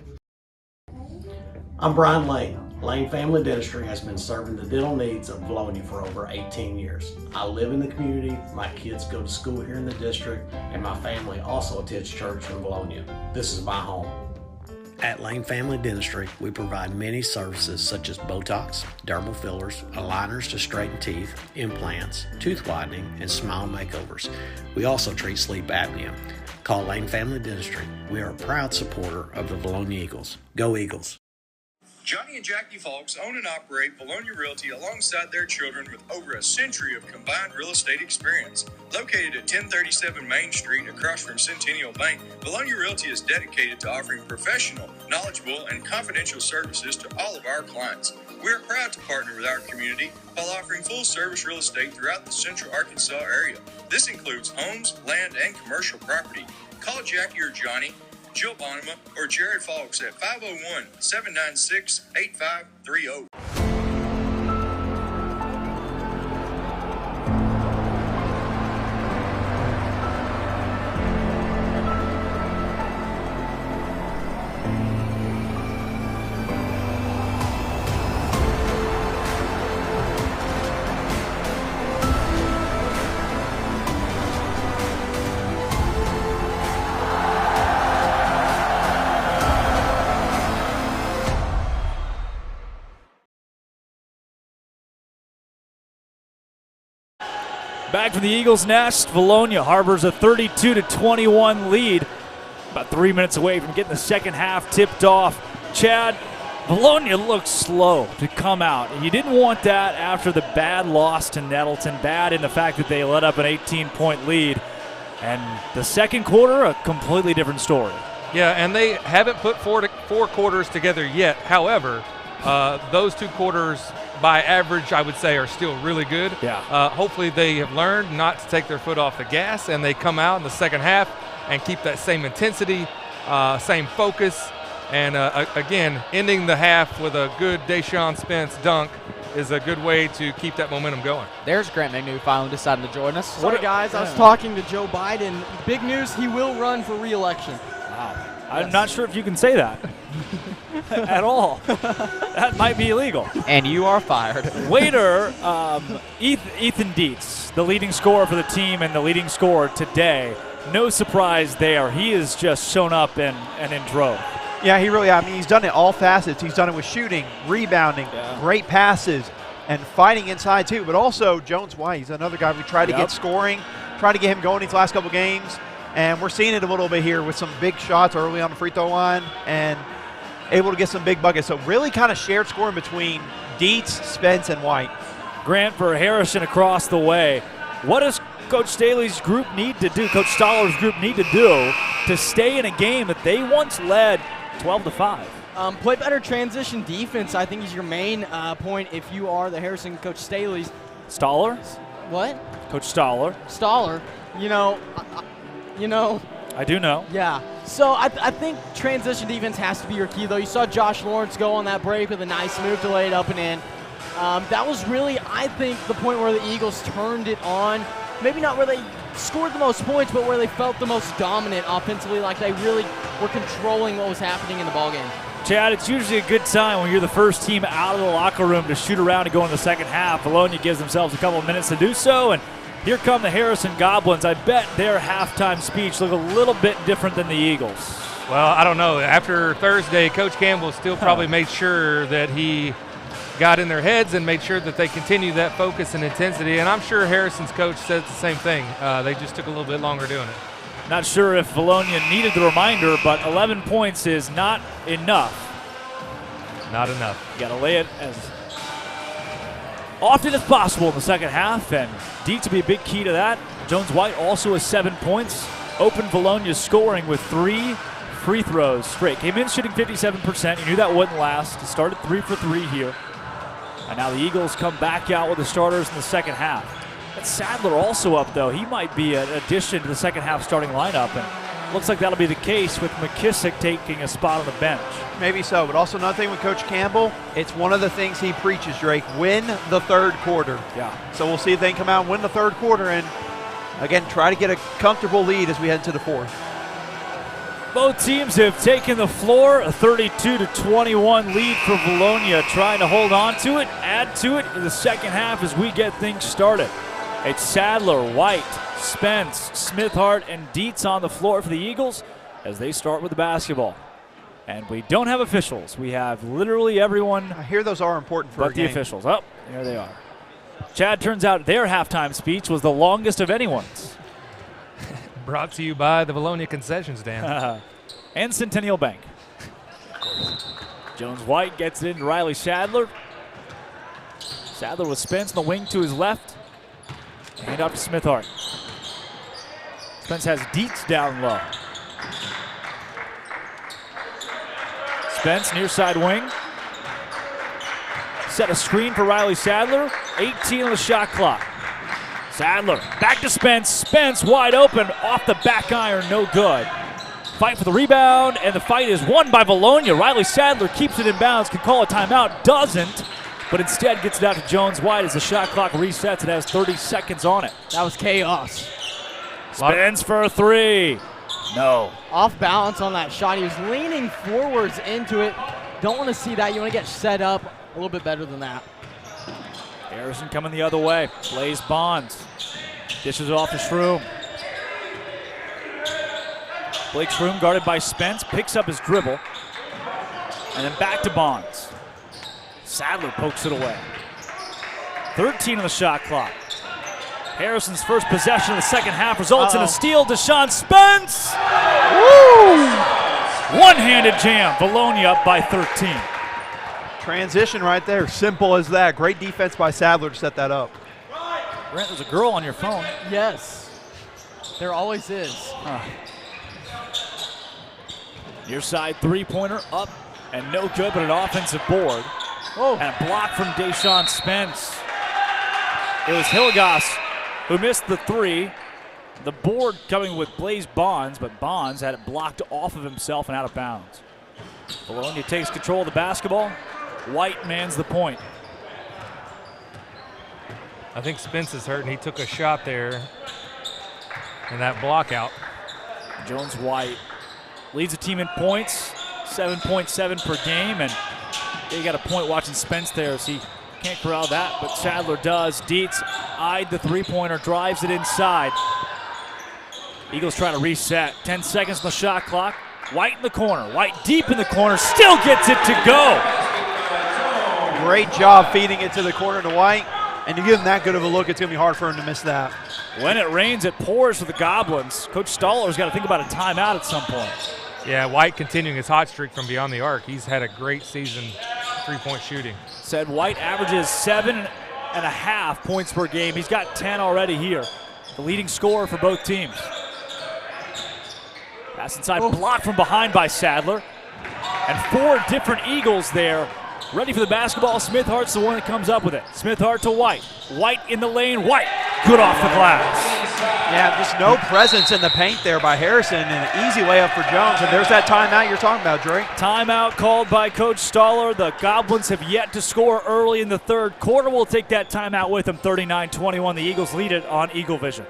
I'm Brian Lane, Lane Family Dentistry has been serving the dental needs of Vilonia for over 18 years. I live in the community, my kids go to school here in the district, and my family also attends church in Vilonia. This is my home. At Lane Family Dentistry, we provide many services such as Botox, dermal fillers, aligners to straighten teeth, implants, tooth whitening, and smile makeovers. We also treat sleep apnea. Call Lane Family Dentistry. We are a proud supporter of the Vilonia Eagles. Go Eagles! Johnny and Jackie Falks own and operate Vilonia Realty alongside their children with over a century of combined real estate experience. Located at 1037 Main Street across from Centennial Bank, Vilonia Realty is dedicated to offering professional, knowledgeable, and confidential services to all of our clients. We are proud to partner with our community while offering full-service real estate throughout the Central Arkansas area. This includes homes, land, and commercial property. Call Jackie or Johnny, Jill Bonema, or Jared Falks at 501-796-8530. Back from the Eagles' nest, Vilonia harbors a 32-21 lead. About 3 minutes away from getting the second half tipped off. Chad, Vilonia looked slow to come out. And you didn't want that after the bad loss to Nettleton, bad in the fact that they let up an 18-point lead. And the second quarter, a completely different story. Yeah, and they haven't put four quarters together yet. However, those two quarters, by average, I would say, are still really good. Yeah. Hopefully they have learned not to take their foot off the gas, and they come out in the second half and keep that same intensity, same focus. And, again, ending the half with a good Deshaun Spence dunk is a good way to keep that momentum going. There's Grant McNew finally deciding to join us. Sorry, guys, I was talking to Joe Biden. Big news, he will run for re-election. Wow. I'm not sure if you can say that at all. That might be illegal. And you are fired. Waiter, Ethan Dietz, the leading scorer for the team and the leading scorer today. No surprise there. He has just shown up and in drove. Yeah, he really, I mean, he's done it all facets. He's done it with shooting, rebounding, great passes, and fighting inside too. But also Jones White, he's another guy we try to get scoring, try to get him going these last couple games. And we're seeing it a little bit here with some big shots early on the free throw line and able to get some big buckets. So really kind of shared scoring between Dietz, Spence, and White. Grant for Harrison across the way. What does Coach Staley's group need to do, Coach Stoller's group need to do to stay in a game that they once led 12-5? Play better transition defense, I think, is your main point if you are the Harrison Coach Staley's. Stoller? What? Coach Stoller. Stoller. You know. I do know. Yeah. So I think transition defense has to be your key, though. You saw Josh Lawrence go on that break with a nice move to lay it up and in. That was really, I think, the point where the Eagles turned it on. Maybe not where they scored the most points, but where they felt the most dominant offensively, like they really were controlling what was happening in the ballgame. Chad, it's usually a good time when you're the first team out of the locker room to shoot around and go in the second half. Vilonia gives themselves a couple of minutes to do so, and here come the Harrison Goblins. I bet their halftime speech looked a little bit different than the Eagles. Well, I don't know. After Thursday, Coach Campbell still probably made sure that he got in their heads and made sure that they continued that focus and intensity. And I'm sure Harrison's coach said the same thing. They just took a little bit longer doing it. Not sure if Vilonia needed the reminder, but 11 points is not enough. Not enough. You got to lay it as often as possible in the second half, and Dietz to be a big key to that. Jones White also has 7 points. Opened Vilonia's scoring with 3 free throws straight. Came in shooting 57%. You knew that wouldn't last. He started 3 for 3 here. And now the Eagles come back out with the starters in the second half. That's Sadler also up, though. He might be an addition to the second half starting lineup, and looks like that'll be the case with McKissick taking a spot on the bench. Maybe so, but also another thing with Coach Campbell, it's one of the things he preaches, Drake, win the third quarter. Yeah. So we'll see if they can come out and win the third quarter and, again, try to get a comfortable lead as we head into the fourth. Both teams have taken the floor. A 32-21 lead for Vilonia, trying to hold on to it, add to it in the second half as we get things started. It's Sadler, White, Spence, Smithhart, and Dietz on the floor for the Eagles as they start with the basketball. And we don't have officials. We have literally everyone. I hear those are important for but a game. the officials. Oh, there they are. Chad, turns out their halftime speech was the longest of anyone's. Brought to you by the Vilonia concession stand. And Centennial Bank. Jones White gets it into Riley Sadler. Sadler with Spence in the wing to his left. Hand off to Smithhart. Spence has Dietz down low. Spence near side wing. Set a screen for Riley Sadler. 18 on the shot clock. Sadler back to Spence. Spence wide open off the back iron, no good. Fight for the rebound, and the fight is won by Vilonia. Riley Sadler keeps it in bounds, can call a timeout, doesn't, but instead gets it out to Jones White as the shot clock resets. It has 30 seconds on it. That was chaos. Spence for a three. No. Off balance on that shot. He was leaning forwards into it. Don't want to see that. You want to get set up a little bit better than that. Harrison coming the other way. Blaze Bonds. Dishes it off to Shroom. Blake Shroom guarded by Spence. Picks up his dribble. And then back to Bonds. Sadler pokes it away. 13 on the shot clock. Harrison's first possession of the second half results in a steal. Deshaun Spence! Woo! One-handed jam. Vilonia up by 13. Transition right there. Simple as that. Great defense by Sadler to set that up. Brent, there's a girl on your phone. Yes. There always is. Near side three-pointer up and no good, but an offensive board. Oh. And a block from Deshaun Spence. It was Hilligoss who missed the three. The board coming with Blaze Bonds, but Bonds had it blocked off of himself and out of bounds. Vilonia takes control of the basketball. White mans the point. I think Spence is hurt, and he took a shot there and that block out. Jones White leads the team in points, 7.7 per game, and they got a point watching Spence there as he can't corral that, but Sadler does. Dietz eyed the three-pointer, drives it inside. Eagles try to reset. 10 seconds on the shot clock. White in the corner. White deep in the corner. Still gets it to go. Great job feeding it to the corner to White. And to give him that good of a look, it's going to be hard for him to miss that. When it rains, it pours for the Goblins. Coach Stoller's got to think about a timeout at some point. Yeah, White continuing his hot streak from beyond the arc. He's had a great season three-point shooting. Said White averages 7.5 points per game. He's got 10 already here. The leading scorer for both teams. Pass inside, blocked from behind by Sadler. And four different Eagles there. Ready for the basketball. Smithhart's the one that comes up with it. Smithhart to White. White in the lane. White, good off the glass. Yeah, just no presence in the paint there by Harrison, and an easy layup for Jones. And there's that timeout you're talking about, Dre. Timeout called by Coach Stoller. The Goblins have yet to score early in the third quarter. We'll take that timeout with them. 39-21. The Eagles lead it on Eagle Vision.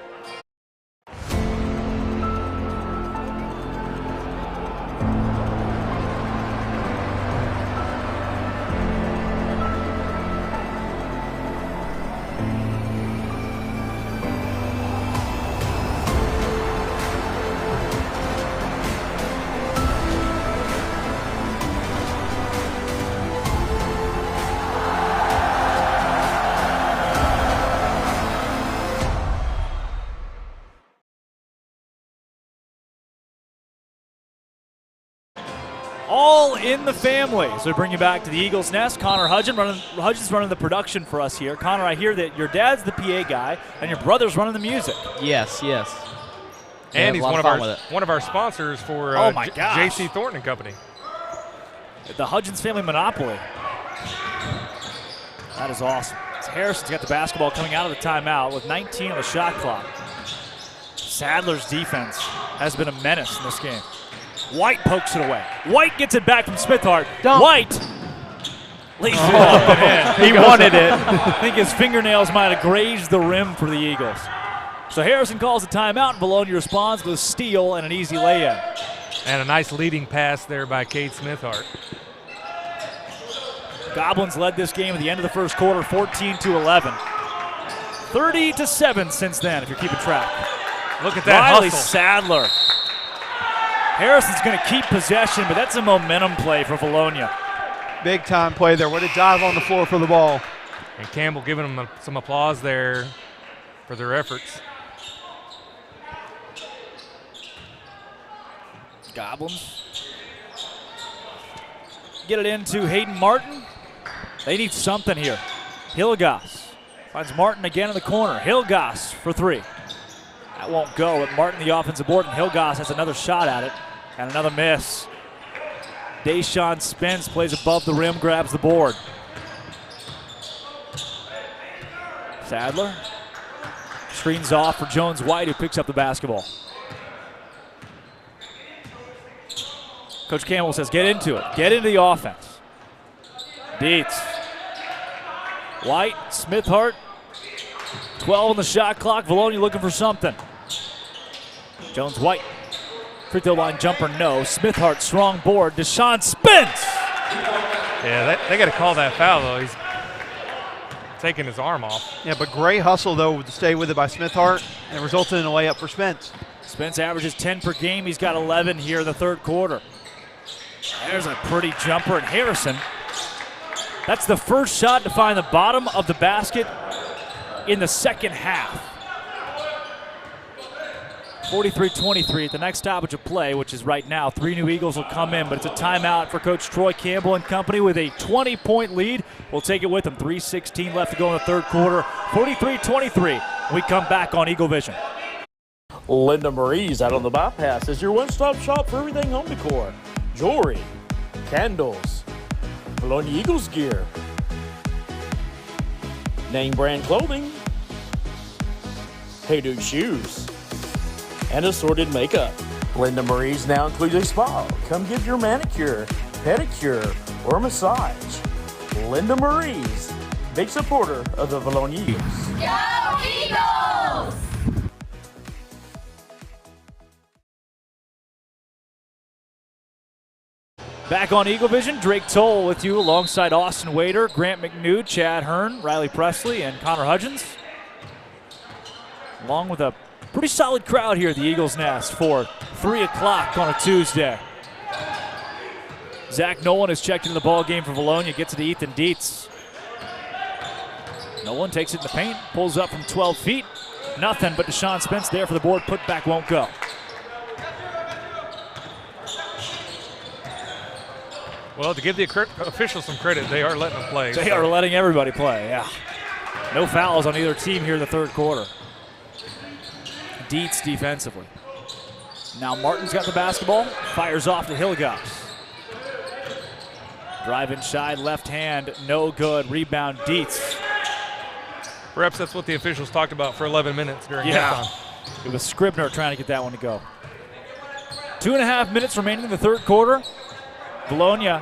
All in the family. So we bring you back to the Eagles Nest. Connor Hudgens running the production for us here. Connor, I hear that your dad's the PA guy and your brother's running the music. Yes. And he's one of our sponsors for J.C. Thornton and Company. The Hudgens family monopoly. That is awesome. Harrison's got the basketball coming out of the timeout with 19 on the shot clock. Sadler's defense has been a menace in this game. White pokes it away. White gets it back from Smithhart. White lays it up and in. He wanted it. I think his fingernails might have grazed the rim for the Eagles. So Harrison calls a timeout, and Vilonia responds with a steal and an easy layup. And a nice leading pass there by Cade Smithhart. Goblins led this game at the end of the first quarter, 14-11. 30-7 since then, if you're keeping track. Look at that Riley hustle. Sadler. Harrison's going to keep possession, but that's a momentum play for Vilonia. Big time play there. What a dive on the floor for the ball. And Campbell giving them some applause there for their efforts. Goblins get it into Hayden Martin. They need something here. Hilgas finds Martin again in the corner. Hilgas for three. That won't go, but Martin the offensive board, and Hilgas has another shot at it, and another miss. Deshaun Spence plays above the rim, grabs the board. Sadler screens off for Jones White, who picks up the basketball. Coach Campbell says, get into it. Get into the offense. Dietz. White, Smithhart. 12 on the shot clock. Vilonia looking for something. Jones White. Free throw line jumper, no. Smithhart, strong board. Deshaun Spence. Yeah, they got to call that foul, though. He's taking his arm off. Yeah, but great hustle, though, to stay with it by Smithhart, and it resulted in a layup for Spence. Spence averages 10 per game. He's got 11 here in the third quarter. There's a pretty jumper, and Harrison. That's the first shot to find the bottom of the basket in the second half. 43-23 at the next stoppage of play, which is right now. 3 new Eagles will come in, but it's a timeout for Coach Troy Campbell and company with a 20-point lead. We'll take it with them. 3:16 left to go in the third quarter. 43-23. We come back on Eagle Vision. Linda Marie's out on the bypass is your one-stop shop for everything home decor. Jewelry, candles, Vilonia Eagles gear, name brand clothing, Hey Dude shoes, and assorted makeup. Linda Marie's now includes a spa. Come get your manicure, pedicure, or massage. Linda Marie's, big supporter of the Vilonia Eagles. Go Eagles! Back on Eagle Vision, Drake Toll with you alongside Austin Wader, Grant McNew, Chad Hearn, Riley Presley, and Connor Hudgens. Along with a pretty solid crowd here at the Eagles Nest for 3 o'clock on a Tuesday. Zach Nolan has checked into the ball game for Vilonia, gets it to Ethan Dietz. Nolan takes it in the paint, pulls up from 12 feet. Nothing but Deshaun Spence there for the board. Put back won't go. Well, to give the officials some credit, they are letting them play. They are letting everybody play, yeah. No fouls on either team here in the third quarter. Dietz defensively. Now Martin's got the basketball, fires off to Hilgas. Drive inside, left hand, no good. Rebound, Dietz. Perhaps that's what the officials talked about for 11 minutes during Yeah, halftime. it was Scribner trying to get that one to go. 2.5 minutes remaining in the third quarter. Vilonia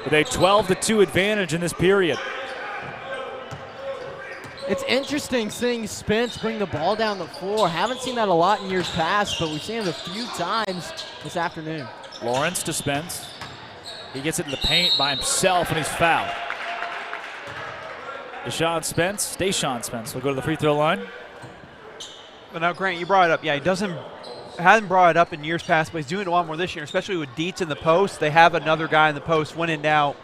with a 12-2 advantage in this period. It's interesting seeing Spence bring the ball down the floor. Haven't seen that a lot in years past, but we've seen it a few times this afternoon. Lawrence to Spence. He gets it in the paint by himself, and he's fouled. Deshaun Spence will go to the free throw line. But now, Grant, you brought it up. Yeah, he hadn't brought it up in years past, but he's doing it a lot more this year, especially with Dietz in the post. They have another guy in the post when in doubt.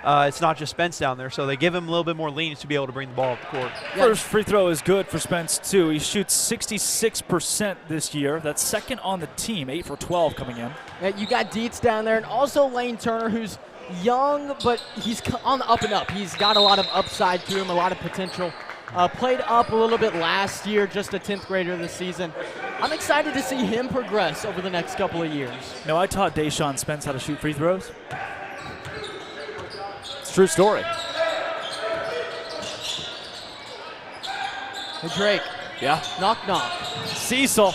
It's not just Spence down there, so they give him a little bit more lenience to be able to bring the ball up the court. First free throw is good for Spence, too. He shoots 66% this year. That's second on the team, 8 for 12 coming in. Yeah, you got Dietz down there, and also Lane Turner, who's young, but he's on the up and up. He's got a lot of upside to him, a lot of potential. Played up a little bit last year, just a 10th grader this season. I'm excited to see him progress over the next couple of years. No, I taught Deshaun Spence how to shoot free throws. It's a true story. Hey, Drake. Yeah. Knock, knock. Cecil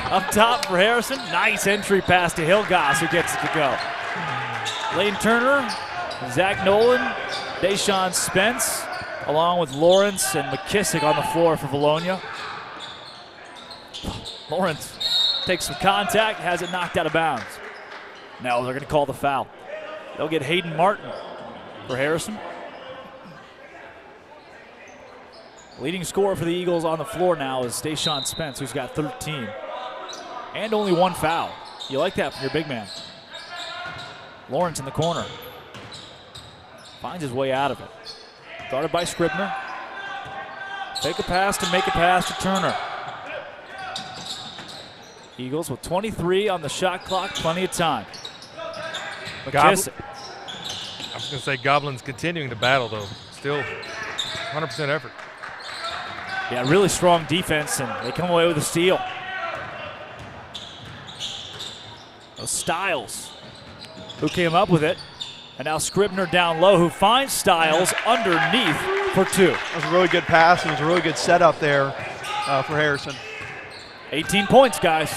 up top for Harrison. Nice entry pass to Hilgas, who gets it to go. Lane Turner, Zach Nolan, Deshaun Spence, along with Lawrence and McKissick on the floor for Vilonia. Lawrence takes some contact, has it knocked out of bounds. Now they're going to call the foul. They'll get Hayden Martin for Harrison. Leading scorer for the Eagles on the floor now is Deshaun Spence, who's got 13. And only one foul. You like that from your big man. Lawrence in the corner. Finds his way out of it. Guarded by Scribner. Take a pass to make a pass to Turner. Eagles with 23 on the shot clock, plenty of time. McKissick. I was going to say Goblins continuing to battle, though. Still 100% effort. Yeah, really strong defense, and they come away with a steal. Styles, who came up with it, and now Scribner down low, who finds Styles underneath for two. That was a really good pass, and it was a really good setup there for Harrison. 18 points, guys.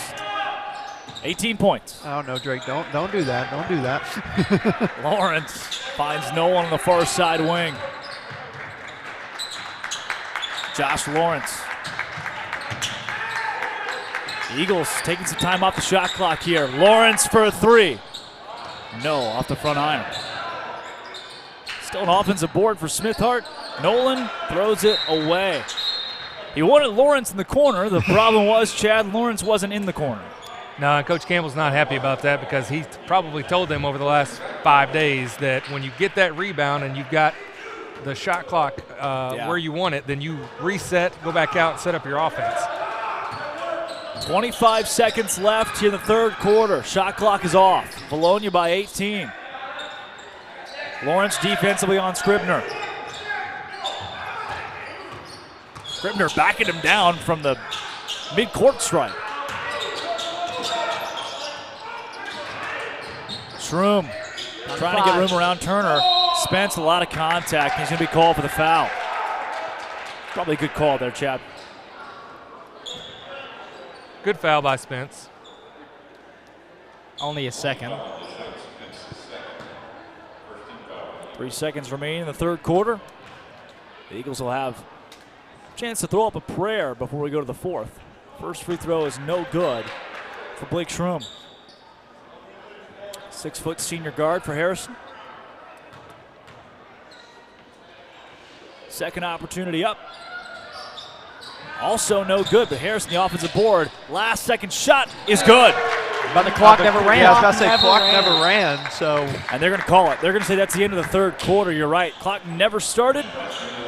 18 points. Oh no, Drake, don't do that. Don't do that. Lawrence finds no one on the far side wing. Josh Lawrence. Eagles taking some time off the shot clock here. Lawrence for a three. No, off the front iron. Still an offensive board for Smithhart. Nolan throws it away. He wanted Lawrence in the corner. The problem was Chad Lawrence wasn't in the corner. No, Coach Campbell's not happy about that because he probably told them over the last 5 days that when you get that rebound and you've got the shot clock where you want it, then you reset, go back out, and set up your offense. 25 seconds left here in the third quarter. Shot clock is off. Vilonia by 18. Lawrence defensively on Scribner. Scribner backing him down from the mid-court stripe. Shroom trying to get room around Turner. Spence, a lot of contact. He's going to be called for the foul. Probably a good call there, Chad. Good foul by Spence. Only a second. 3 seconds remain in the third quarter. The Eagles will have a chance to throw up a prayer before we go to the fourth. First free throw is no good for Blake Shroom. 6-foot senior guard for Harrison. Second opportunity up. Also no good, but Harrison the offensive board. Last second shot is good. But the clock never ran. Yeah, I was about to say clock never ran, so. And they're going to call it. They're going to say that's the end of the third quarter. You're right. Clock never started,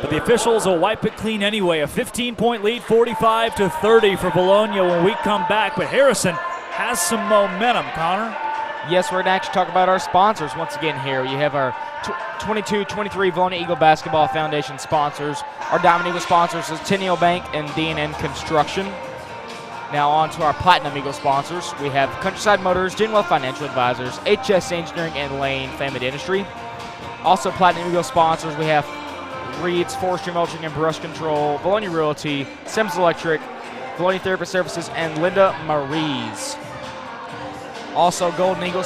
but the officials will wipe it clean anyway. A 15-point lead, 45-30 for Vilonia when we come back. But Harrison has some momentum, Connor. Yes, we're going to actually talk about our sponsors once again here. You have our 22-23 Vilonia Eagle Basketball Foundation sponsors. Our Diamond Eagle sponsors is Centennial Bank and D&N Construction. Now on to our Platinum Eagle sponsors. We have Countryside Motors, Genwell Financial Advisors, HS Engineering, and Lane Family Industry. Also Platinum Eagle sponsors, we have Reed's Forestry Mulching and Brush Control, Vilonia Realty, Sims Electric, Vilonia Therapy Services, and Linda Marie's. Also Golden Eagle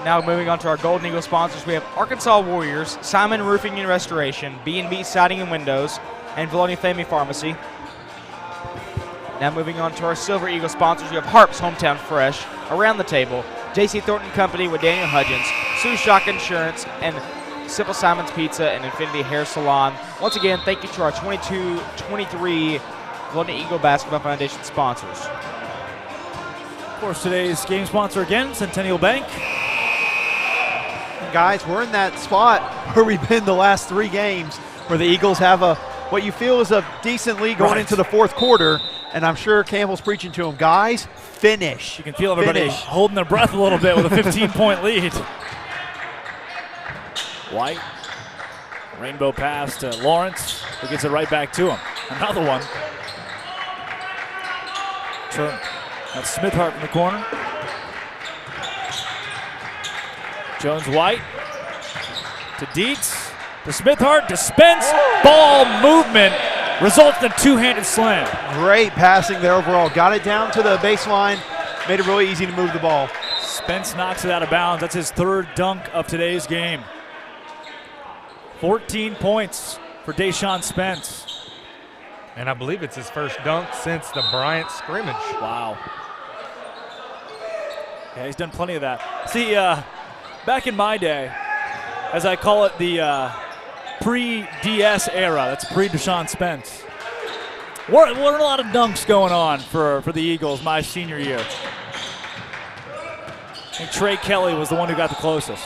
now moving on to our Golden Eagle sponsors, we have Arkansas Warriors, Simon Roofing and Restoration, B&B Siding and Windows, and Vilonia Family Pharmacy. Now moving on to our Silver Eagle sponsors, we have Harp's Hometown Fresh, Around the Table, J.C. Thornton Company with Daniel Hudgens, Sue Shock Insurance, and Simple Simon's Pizza and Infinity Hair Salon. Once again, thank you to our 22-23 Vilonia Eagle Basketball Foundation sponsors. Of course, today's game sponsor again, Centennial Bank. And guys, we're in that spot where we've been the last 3 games where the Eagles have what you feel is a decent lead going into the fourth quarter. And I'm sure Campbell's preaching to them, guys, finish. You can feel everybody holding their breath a little bit with a 15-point lead. White, rainbow pass to Lawrence, who gets it right back to him. Another one. Turn. That's Smithhart in the corner. Jones-White to Dietz, to Smithhart, to Spence. Ball movement results in a two-handed slam. Great passing there overall. Got it down to the baseline. Made it really easy to move the ball. Spence knocks it out of bounds. That's his third dunk of today's game. 14 points for Deshaun Spence. And I believe it's his first dunk since the Bryant scrimmage. Wow. Yeah, he's done plenty of that. See, back in my day, as I call it, the pre-DS era, that's pre-Deshaun Spence, weren't a lot of dunks going on for the Eagles my senior year. I think Trey Kelly was the one who got the closest.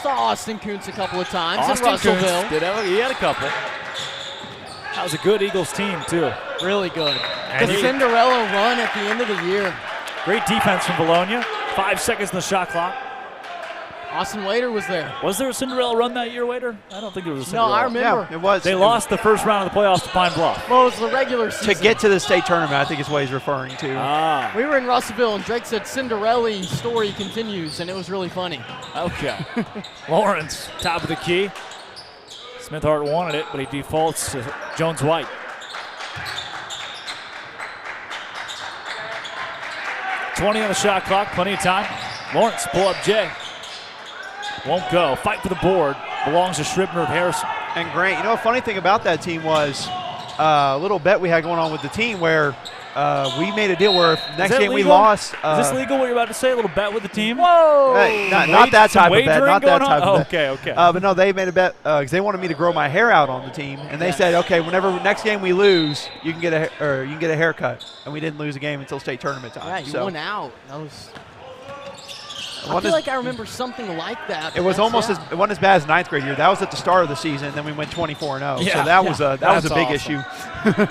Saw Austin Kuntz a couple of times Austin in Russellville. Kuntz he had a couple. That was a good Eagles team, too. Really good. The Cinderella run at the end of the year. Great defense from Vilonia. 5 seconds on the shot clock. Austin Wader was there. Was there a Cinderella run that year, Wader? I don't think there was a Cinderella. No, I remember. Yeah, it was. They lost the first round of the playoffs to Pine Bluff. Well, it was the regular season. To get to the state tournament, I think is what he's referring to. Ah. We were in Russellville, and Drake said Cinderella story continues, and it was really funny. Okay. Lawrence, top of the key. Smith Hart wanted it, but he defaults to Jones White. $20 on the shot clock, plenty of time. Lawrence, pull up Jay. Won't go. Fight for the board. Belongs to Scribner of Harrison. And Grant, you know, a funny thing about that team was a little bet we had going on with the team where we made a deal where if next game we lost. Is this legal what you're about to say? A little bet with the team? Whoa! Not that type of bet. Not that type of bet. Okay. But no, they made a bet because they wanted me to grow my hair out on the team, and they said, okay, whenever next game we lose, you can get a haircut. And we didn't lose a game until state tournament time. Yeah, you so. won out. That was. I feel like I remember something like that. It was almost it wasn't as bad as ninth grade year. That was at the start of the season. Then we went 24-0. Yeah, so that was a big issue.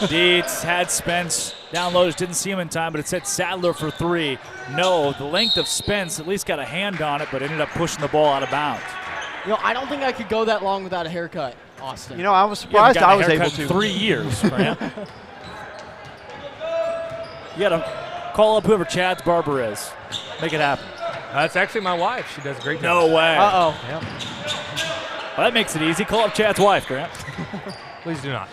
Dietz had Spence downloaded, didn't see him in time, but it said Sadler for 3. No, the length of Spence at least got a hand on it, but ended up pushing the ball out of bounds. You know, I don't think I could go that long without a haircut, Austin. You know, I was surprised I was able to. In 3 years, right? You got to call up whoever Chad's barber is. Make it happen. That's actually my wife. She does a great job. No way. Uh-oh. Yep. Well, that makes it easy. Call up Chad's wife, Grant. Please do not.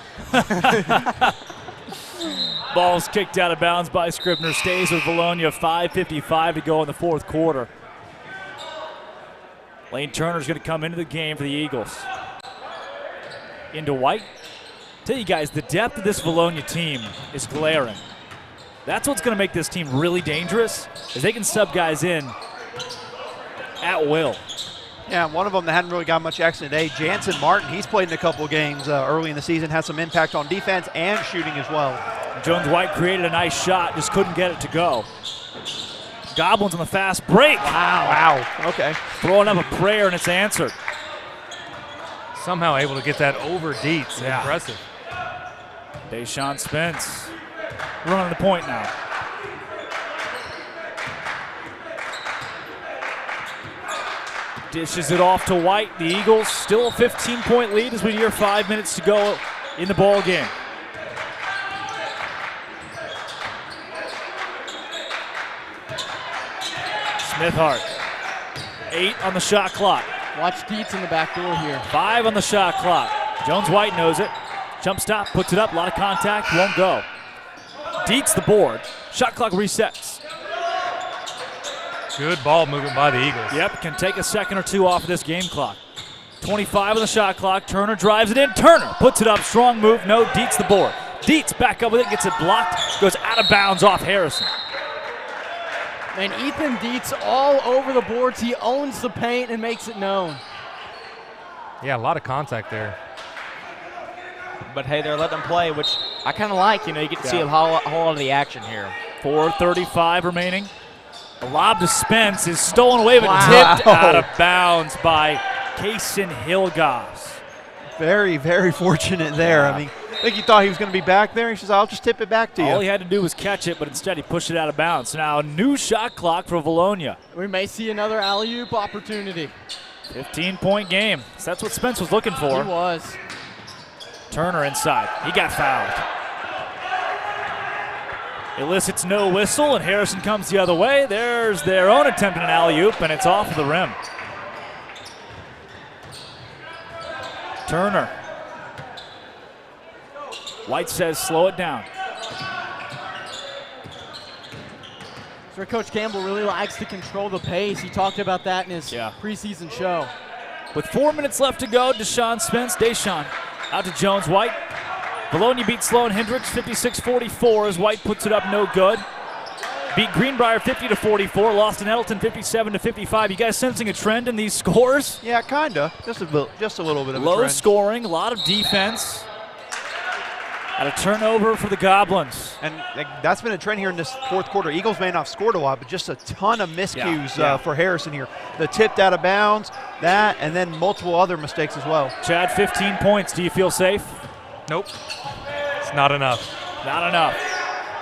Ball's kicked out of bounds by Scribner. Stays with Vilonia. 5:55 to go in the fourth quarter. Lane Turner's going to come into the game for the Eagles. Into White. Tell you guys, the depth of this Vilonia team is glaring. That's what's going to make this team really dangerous, is they can sub guys in at will. Yeah, one of them that hadn't really got much action today, Jansen Martin, he's played in a couple of games early in the season, had some impact on defense and shooting as well. Jones White created a nice shot, just couldn't get it to go. Goblins on the fast break. Wow. Okay. Throwing up a prayer, and it's answered. Somehow able to get that over Dietz. Yeah. Impressive. Deshaun Spence running the point now. Dishes it off to White. The Eagles still a 15-point lead as we hear 5 minutes to go in the ball game. Smith Hart. 8 on the shot clock. Watch Dietz in the back door here. 5 on the shot clock. Jones White knows it. Jump stop, puts it up, a lot of contact, won't go. Dietz the board. Shot clock resets. Good ball movement by the Eagles. Yep, can take a second or two off of this game clock. 25 on the shot clock. Turner drives it in. Turner puts it up. Strong move. No, Dietz the board. Dietz back up with it, gets it blocked, goes out of bounds off Harrison. And Ethan Dietz all over the boards. He owns the paint and makes it known. Yeah, a lot of contact there. But hey, they're letting them play, which I kind of like. You know, you get to see a whole lot of the action here. 4:35 remaining. The lob to Spence is stolen away, but tipped out of bounds by Kaysen Hilgas. Very, very fortunate there. Yeah. I mean, I think he thought he was going to be back there. He says, I'll just tip it back to you. All he had to do was catch it, but instead he pushed it out of bounds. So now a new shot clock for Vilonia. We may see another alley-oop opportunity. 15-point game. So that's what Spence was looking for. He was. Turner inside. He got fouled. Elicits no whistle, and Harrison comes the other way. There's their own attempt at an alley-oop, and it's off of the rim. Turner. White says slow it down. So Coach Campbell really likes to control the pace. He talked about that in his preseason show. With 4 minutes left to go, Deshaun out to Jones White. Vilonia beat Sloan Hendricks 56-44 as White puts it up no good. Beat Greenbrier 50-44, lost in Edelton 57-55. You guys sensing a trend in these scores? Yeah, kinda. Just a little bit of a low trend. scoring, a lot of defense. And a turnover for the Goblins. And that's been a trend here in this fourth quarter. Eagles may not have scored a lot, but just a ton of miscues for Harrison here. The tipped out of bounds, that, and then multiple other mistakes as well. Chad, 15 points. Do you feel safe? Nope. It's not enough. Not enough.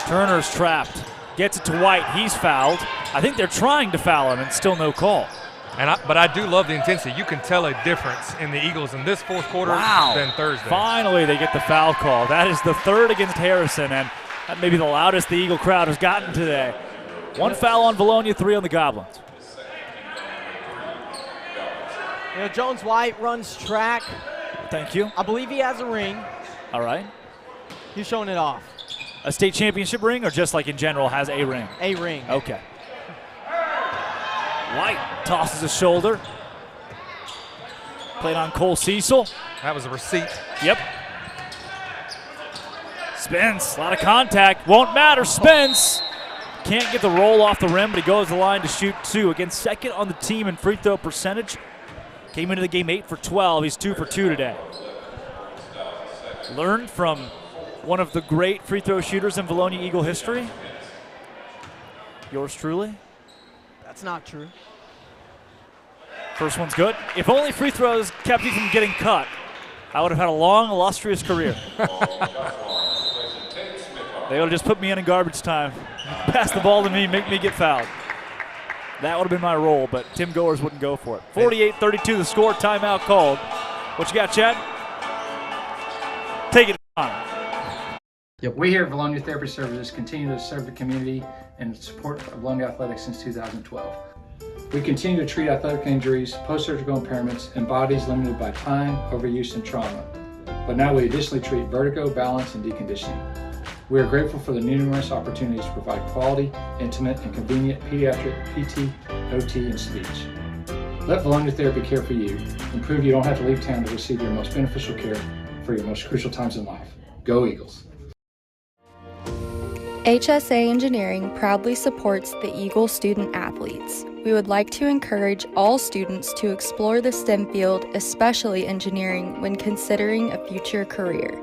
Turner's trapped. Gets it to White. He's fouled. I think they're trying to foul him and still no call. But I do love the intensity. You can tell a difference in the Eagles in this fourth quarter than Thursday. Finally, they get the foul call. That is the third against Harrison, and that may be the loudest the Eagle crowd has gotten today. 1 foul on Vilonia, 3 on the Goblins. You know, Jones White runs track. Thank you. I believe he has a ring. All right. He's showing it off. A state championship ring, or just like in general has a ring? A ring. Okay. White tosses his shoulder. Played on Cole Cecil. That was a receipt. Yep. Spence, a lot of contact. Won't matter. Spence can't get the roll off the rim, but he goes to the line to shoot 2. Again, second on the team in free throw percentage. Came into the game 8 for 12. He's 2 for 2 today. Learned from one of the great free throw shooters in Vilonia Eagle history. Yours truly. That's not true. First one's good. If only free throws kept you from getting cut, I would have had a long, illustrious career. They would have just put me in garbage time, pass the ball to me, make me get fouled. That would have been my role, but Tim Goers wouldn't go for it. 48-32 the score, timeout called. What you got, Chad? Take it on. We here at Vilonia Therapy Services continue to serve the community and support of Vilonia Athletics since 2012. We continue to treat athletic injuries, post-surgical impairments, and bodies limited by time, overuse, and trauma. But now we additionally treat vertigo, balance, and deconditioning. We are grateful for the numerous opportunities to provide quality, intimate, and convenient pediatric PT, OT, and speech. Let Vilonia Therapy care for you and prove you don't have to leave town to receive your most beneficial care for your most crucial times in life. Go Eagles! HSA Engineering proudly supports the Eagle student athletes. We would like to encourage all students to explore the STEM field, especially engineering, when considering a future career.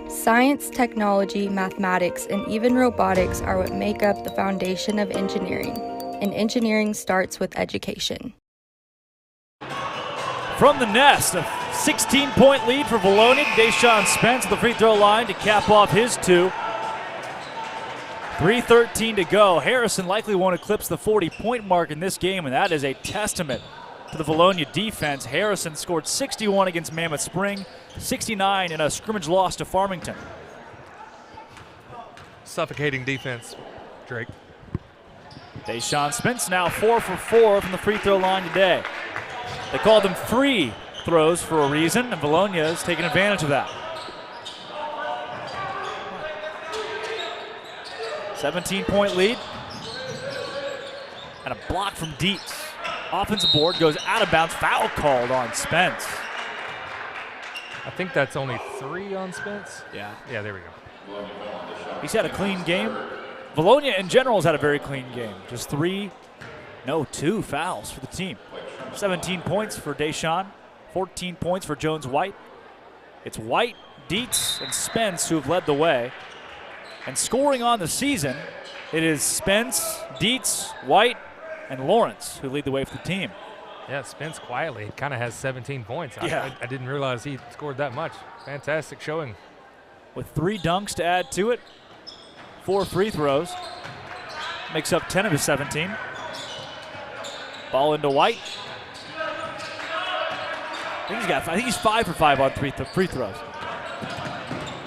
Science, technology, mathematics, and even robotics are what make up the foundation of engineering, and engineering starts with education. From the nest, a 16-point lead for Vilonia. Deshaun Spence at the free throw line to cap off his 2. 3:13 to go. Harrison likely won't eclipse the 40-point mark in this game, and that is a testament to the Vilonia defense. Harrison scored 61 against Mammoth Spring, 69 in a scrimmage loss to Farmington. Suffocating defense, Drake. Deshaun Spence now 4 for 4 from the free throw line today. They called them free throws for a reason, and Vilonia has taken advantage of that. 17-point lead. And a block from Dietz. Offensive board goes out of bounds. Foul called on Spence. I think that's only 3 on Spence. Yeah. Yeah, there we go. He's had a clean game. Vilonia in general has had a very clean game. Just 2 fouls for the team. 17 points for Deshaun. 14 points for Jones White. It's White, Dietz, and Spence who have led the way. And scoring on the season, it is Spence, Dietz, White, and Lawrence who lead the way for the team. Yeah, Spence quietly kind of has 17 points. Yeah. I didn't realize he scored that much. Fantastic showing. With 3 dunks to add to it, 4 free throws. Makes up 10 of his 17. Ball into White. I think he's 5 for 5 on free throws.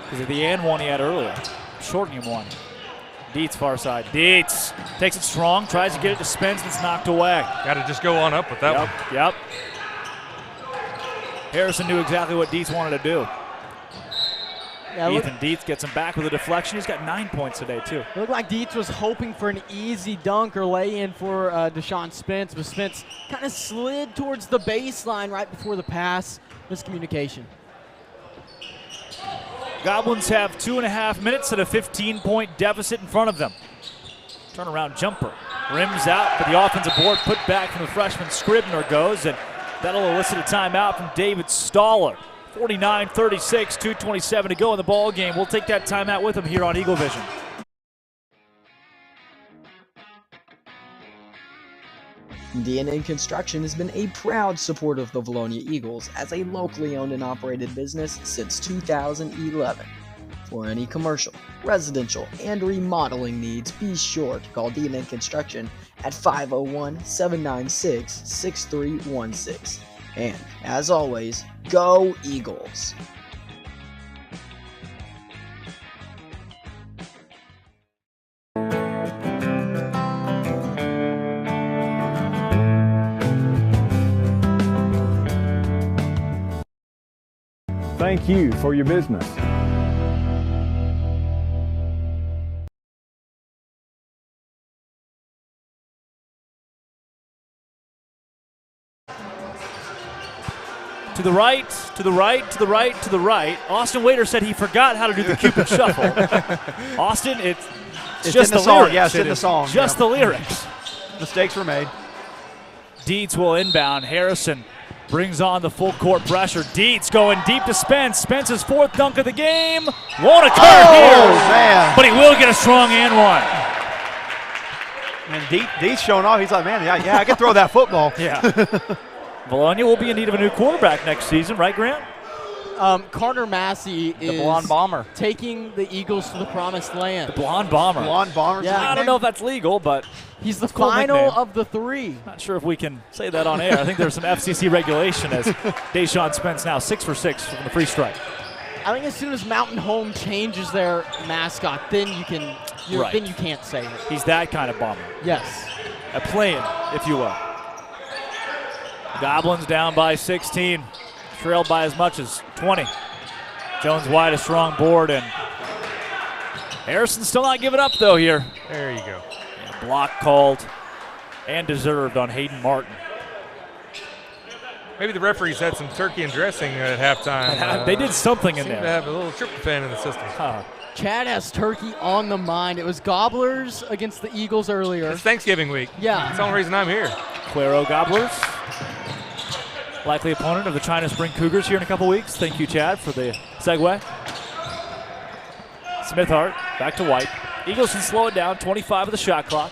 Because of the and one he had earlier. Shortening him 1. Dietz far side. Dietz takes it strong, tries to get it to Spence, and it's knocked away. Got to just go on up with that one. Yep. Harrison knew exactly what Dietz wanted to do. Yeah, Ethan Dietz gets him back with a deflection. He's got 9 points today, too. It looked like Dietz was hoping for an easy dunk or lay-in for Deshaun Spence, but Spence kind of slid towards the baseline right before the pass. Miscommunication. Goblins have 2.5 minutes and a 15-point deficit in front of them. Turnaround jumper. Rims out, but the offensive board put back from the freshman Scribner goes, and that'll elicit a timeout from David Staller. 49-36, 2:27 to go in the ball game. We'll take that timeout with him here on Eagle Vision. DNA Construction has been a proud supporter of the Vilonia Eagles as a locally owned and operated business since 2011. For any commercial, residential, and remodeling needs, be sure to call DNA Construction at 501-796-6316. And, as always, go Eagles! Thank you for your business. To the right, to the right, to the right, to the right. Austin Waiter said he forgot how to do the Cupid Shuffle. Austin, it's just in the song. Yeah, it's in the song. Just the lyrics. Mistakes were made. Dietz will inbound. Harrison brings on the full court pressure. Dietz going deep to Spence. Spence's fourth dunk of the game. Won't occur here. Man. But he will get a strong and one. And Dietz showing off. He's like, man, yeah, I can throw that football. Yeah. Vilonia will be in need of a new quarterback next season, right, Grant? Carter Massey is The Blonde Bomber. taking the Eagles to the promised land. The Blonde Bomber. Blonde Bomber. Yeah. I don't know if that's legal, but He's the cool final nickname. of the three. Not sure if we can say that on air. I think there's some FCC regulation as Deshaun Spence now 6 for 6 from the free strike. I think as soon as Mountain Home changes their mascot, then you can. Right. Then you can't say it. He's that kind of bomber. Yes. A play-in, if you will. Goblins down by 16, trailed by as much as 20. Jones White a strong board, and Harrison still not giving up though here. There you go. And block called and deserved on Hayden Martin. Maybe the referees had some turkey and dressing at halftime. They did something in seemed there. to have a little tryptophan in the system. Chad has turkey on the mind. It was Gobblers against the Eagles earlier. It's Thanksgiving week. Yeah. That's the only reason I'm here. Cuero Gobblers, likely opponent of the China Spring Cougars here in a couple weeks. Thank you, Chad, for the segue. Smithhart back to White. Eagles can slow it down, 25 of the shot clock.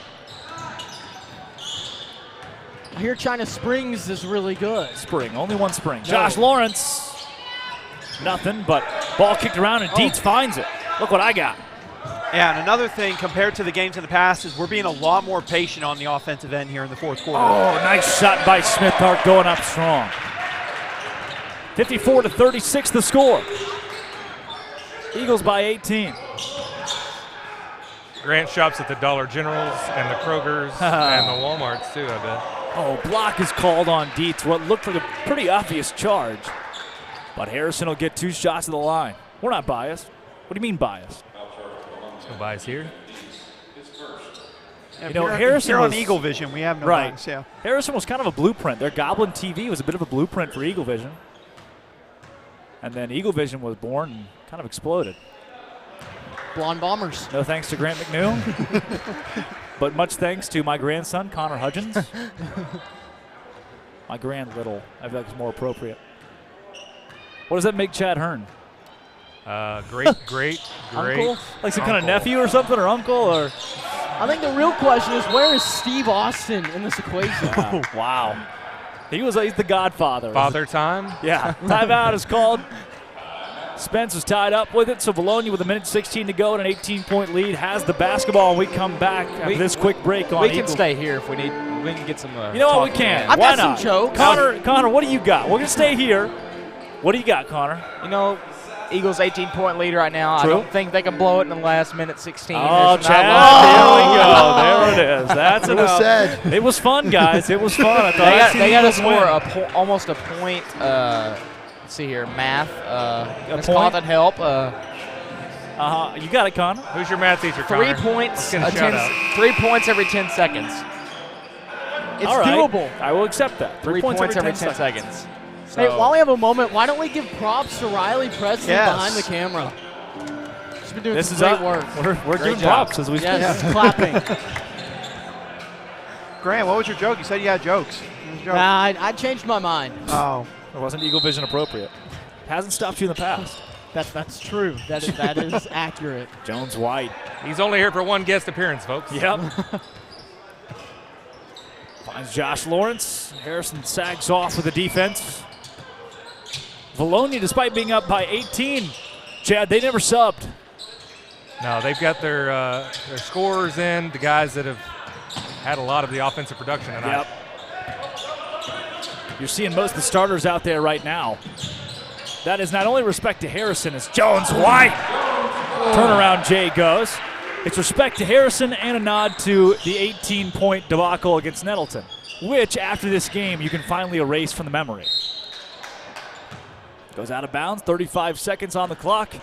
I hear China Springs is really good. Spring, only one spring. Josh Lawrence, nothing, but ball kicked around and Dietz finds it. Look what I got. Yeah, and another thing compared to the games in the past is we're being a lot more patient on the offensive end here in the fourth quarter. Oh, nice shot by Smithhart going up strong. 54-36 the score. Eagles by 18. Grant shops at the Dollar Generals and the Krogers and the Walmarts too, I bet. Oh, block is called on Dietz. What looked like a pretty obvious charge. But Harrison will get 2 shots at the line. We're not biased. What do you mean biased? There's no bias here. Yeah, You know, here, Harrison here on was- Eagle Vision, we have no Right. bias, yeah. Harrison was kind of a blueprint. Their Goblin TV was a bit of a blueprint for Eagle Vision. And then Eagle Vision was born and kind of exploded. Blonde Bombers. No thanks to Grant McNew, but much thanks to my grandson, Connor Hudgens. My grand little, I feel like it's more appropriate. What does that make Chad Hearn? Great. Uncle? Like some kind of nephew or something, or uncle, or? I think the real question is, where is Steve Austin in this equation? Wow. He's the godfather. Father time? Yeah. Timeout is called. Spence is tied up with it, so Vilonia with 1:16 to go and an 18-point lead has the basketball, and we come back after this quick break on We can Eagle. stay here if we need. We can get some. You know what? We can. I've Why got some not? jokes. Connor, what do you got? We're going to stay here. What do you got, Connor? You know, Eagles 18-point lead right now. True. I don't think they can blow it in the last minute 16. Oh, There's Chad, not- there we go. There it is. That's It was enough. said. It was fun, guys. It was fun. I thought They got to Eagles score win. almost a point. Let's see here, math. Ms. point? Cawthon, help. You got it, Connor. Who's your math teacher, 3 Connor? points. Let's get a shout out. 3 points every 10 seconds. It's All right. doable. I will accept that. 3 points every 10 seconds. Hey, So- while we have a moment, why don't we give props to Riley Preston Yes. behind the camera? been doing This some is great up. work. We're giving props as we speak. Yes, clapping. Grant, what was your joke? You said you had jokes. What was your joke? Nah, I changed my mind. Oh. It wasn't Eagle Vision appropriate. Hasn't stopped you in the past. That's true. That is accurate. Jones White. He's only here for one guest appearance, folks. Yep. Finds Josh Lawrence. Harrison sags off with the defense. Vilonia, despite being up by 18, Chad, they never subbed. No, they've got their scorers in, the guys that have had a lot of the offensive production tonight. You're seeing most of the starters out there right now. That is not only respect to Harrison, it's Jones White. Turnaround Jay goes. It's respect to Harrison and a nod to the 18-point debacle against Nettleton, which after this game you can finally erase from the memory. Goes out of bounds, 35 seconds on the clock.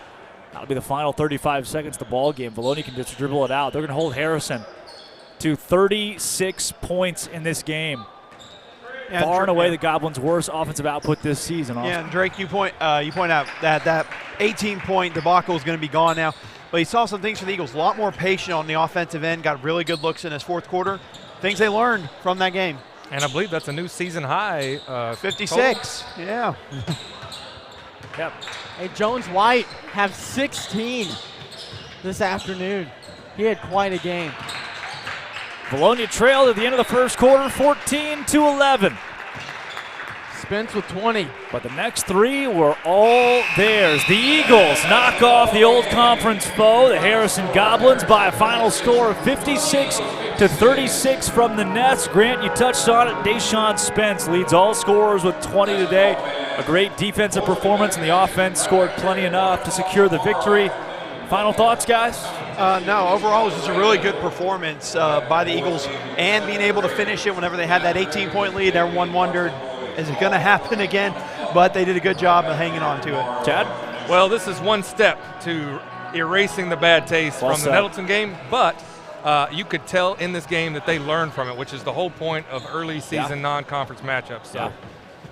That'll be the final 35 seconds of the ball game. Vilonia can just dribble it out. They're going to hold Harrison to 36 points in this game. Yeah, Far and away the Goblins' worst offensive output this season. Austin. Yeah, and Drake, you point out that 18-point debacle is going to be gone now. But he saw some things for the Eagles. A lot more patient on the offensive end. Got really good looks in his fourth quarter. Things they learned from that game. And I believe that's a new season high. 56. Total. Yeah. Yep. Hey, Jones White have 16 this afternoon. He had quite a game. Vilonia trailed at the end of the first quarter, 14-11. Spence with 20. But the next three were all theirs. The Eagles knock off the old conference foe, the Harrison Goblins, by a final score of 56-36 from the Nets. Grant, you touched on it. Deshaun Spence leads all scorers with 20 today. A great defensive performance, and the offense scored plenty enough to secure the victory. Final thoughts, guys? No, overall it was just a really good performance by the Eagles, and being able to finish it whenever they had that 18-point lead. Everyone wondered, is it going to happen again? But they did a good job of hanging on to it. Chad? Well, this is one step to erasing the bad taste from the Nettleton game, but you could tell in this game that they learned from it, which is the whole point of early season non-conference matchups. So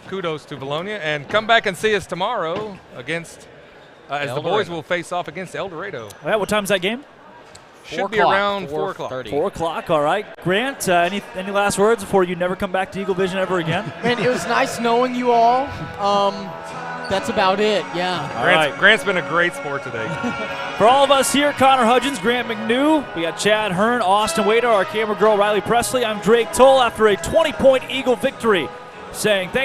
kudos to Vilonia, and come back and see us tomorrow against as the boys will face off against El Dorado. All right, what time's that game? Should be around 4 o'clock. 4 o'clock, all right. Grant, any last words before you never come back to Eagle Vision ever again? Man, it was nice knowing you all. That's about it, yeah. Grant's been a great sport today. For all of us here, Connor Hudgens, Grant McNew, we got Chad Hearn, Austin Wader, our camera girl Riley Presley. I'm Drake Toll after a 20-point Eagle victory, saying thanks.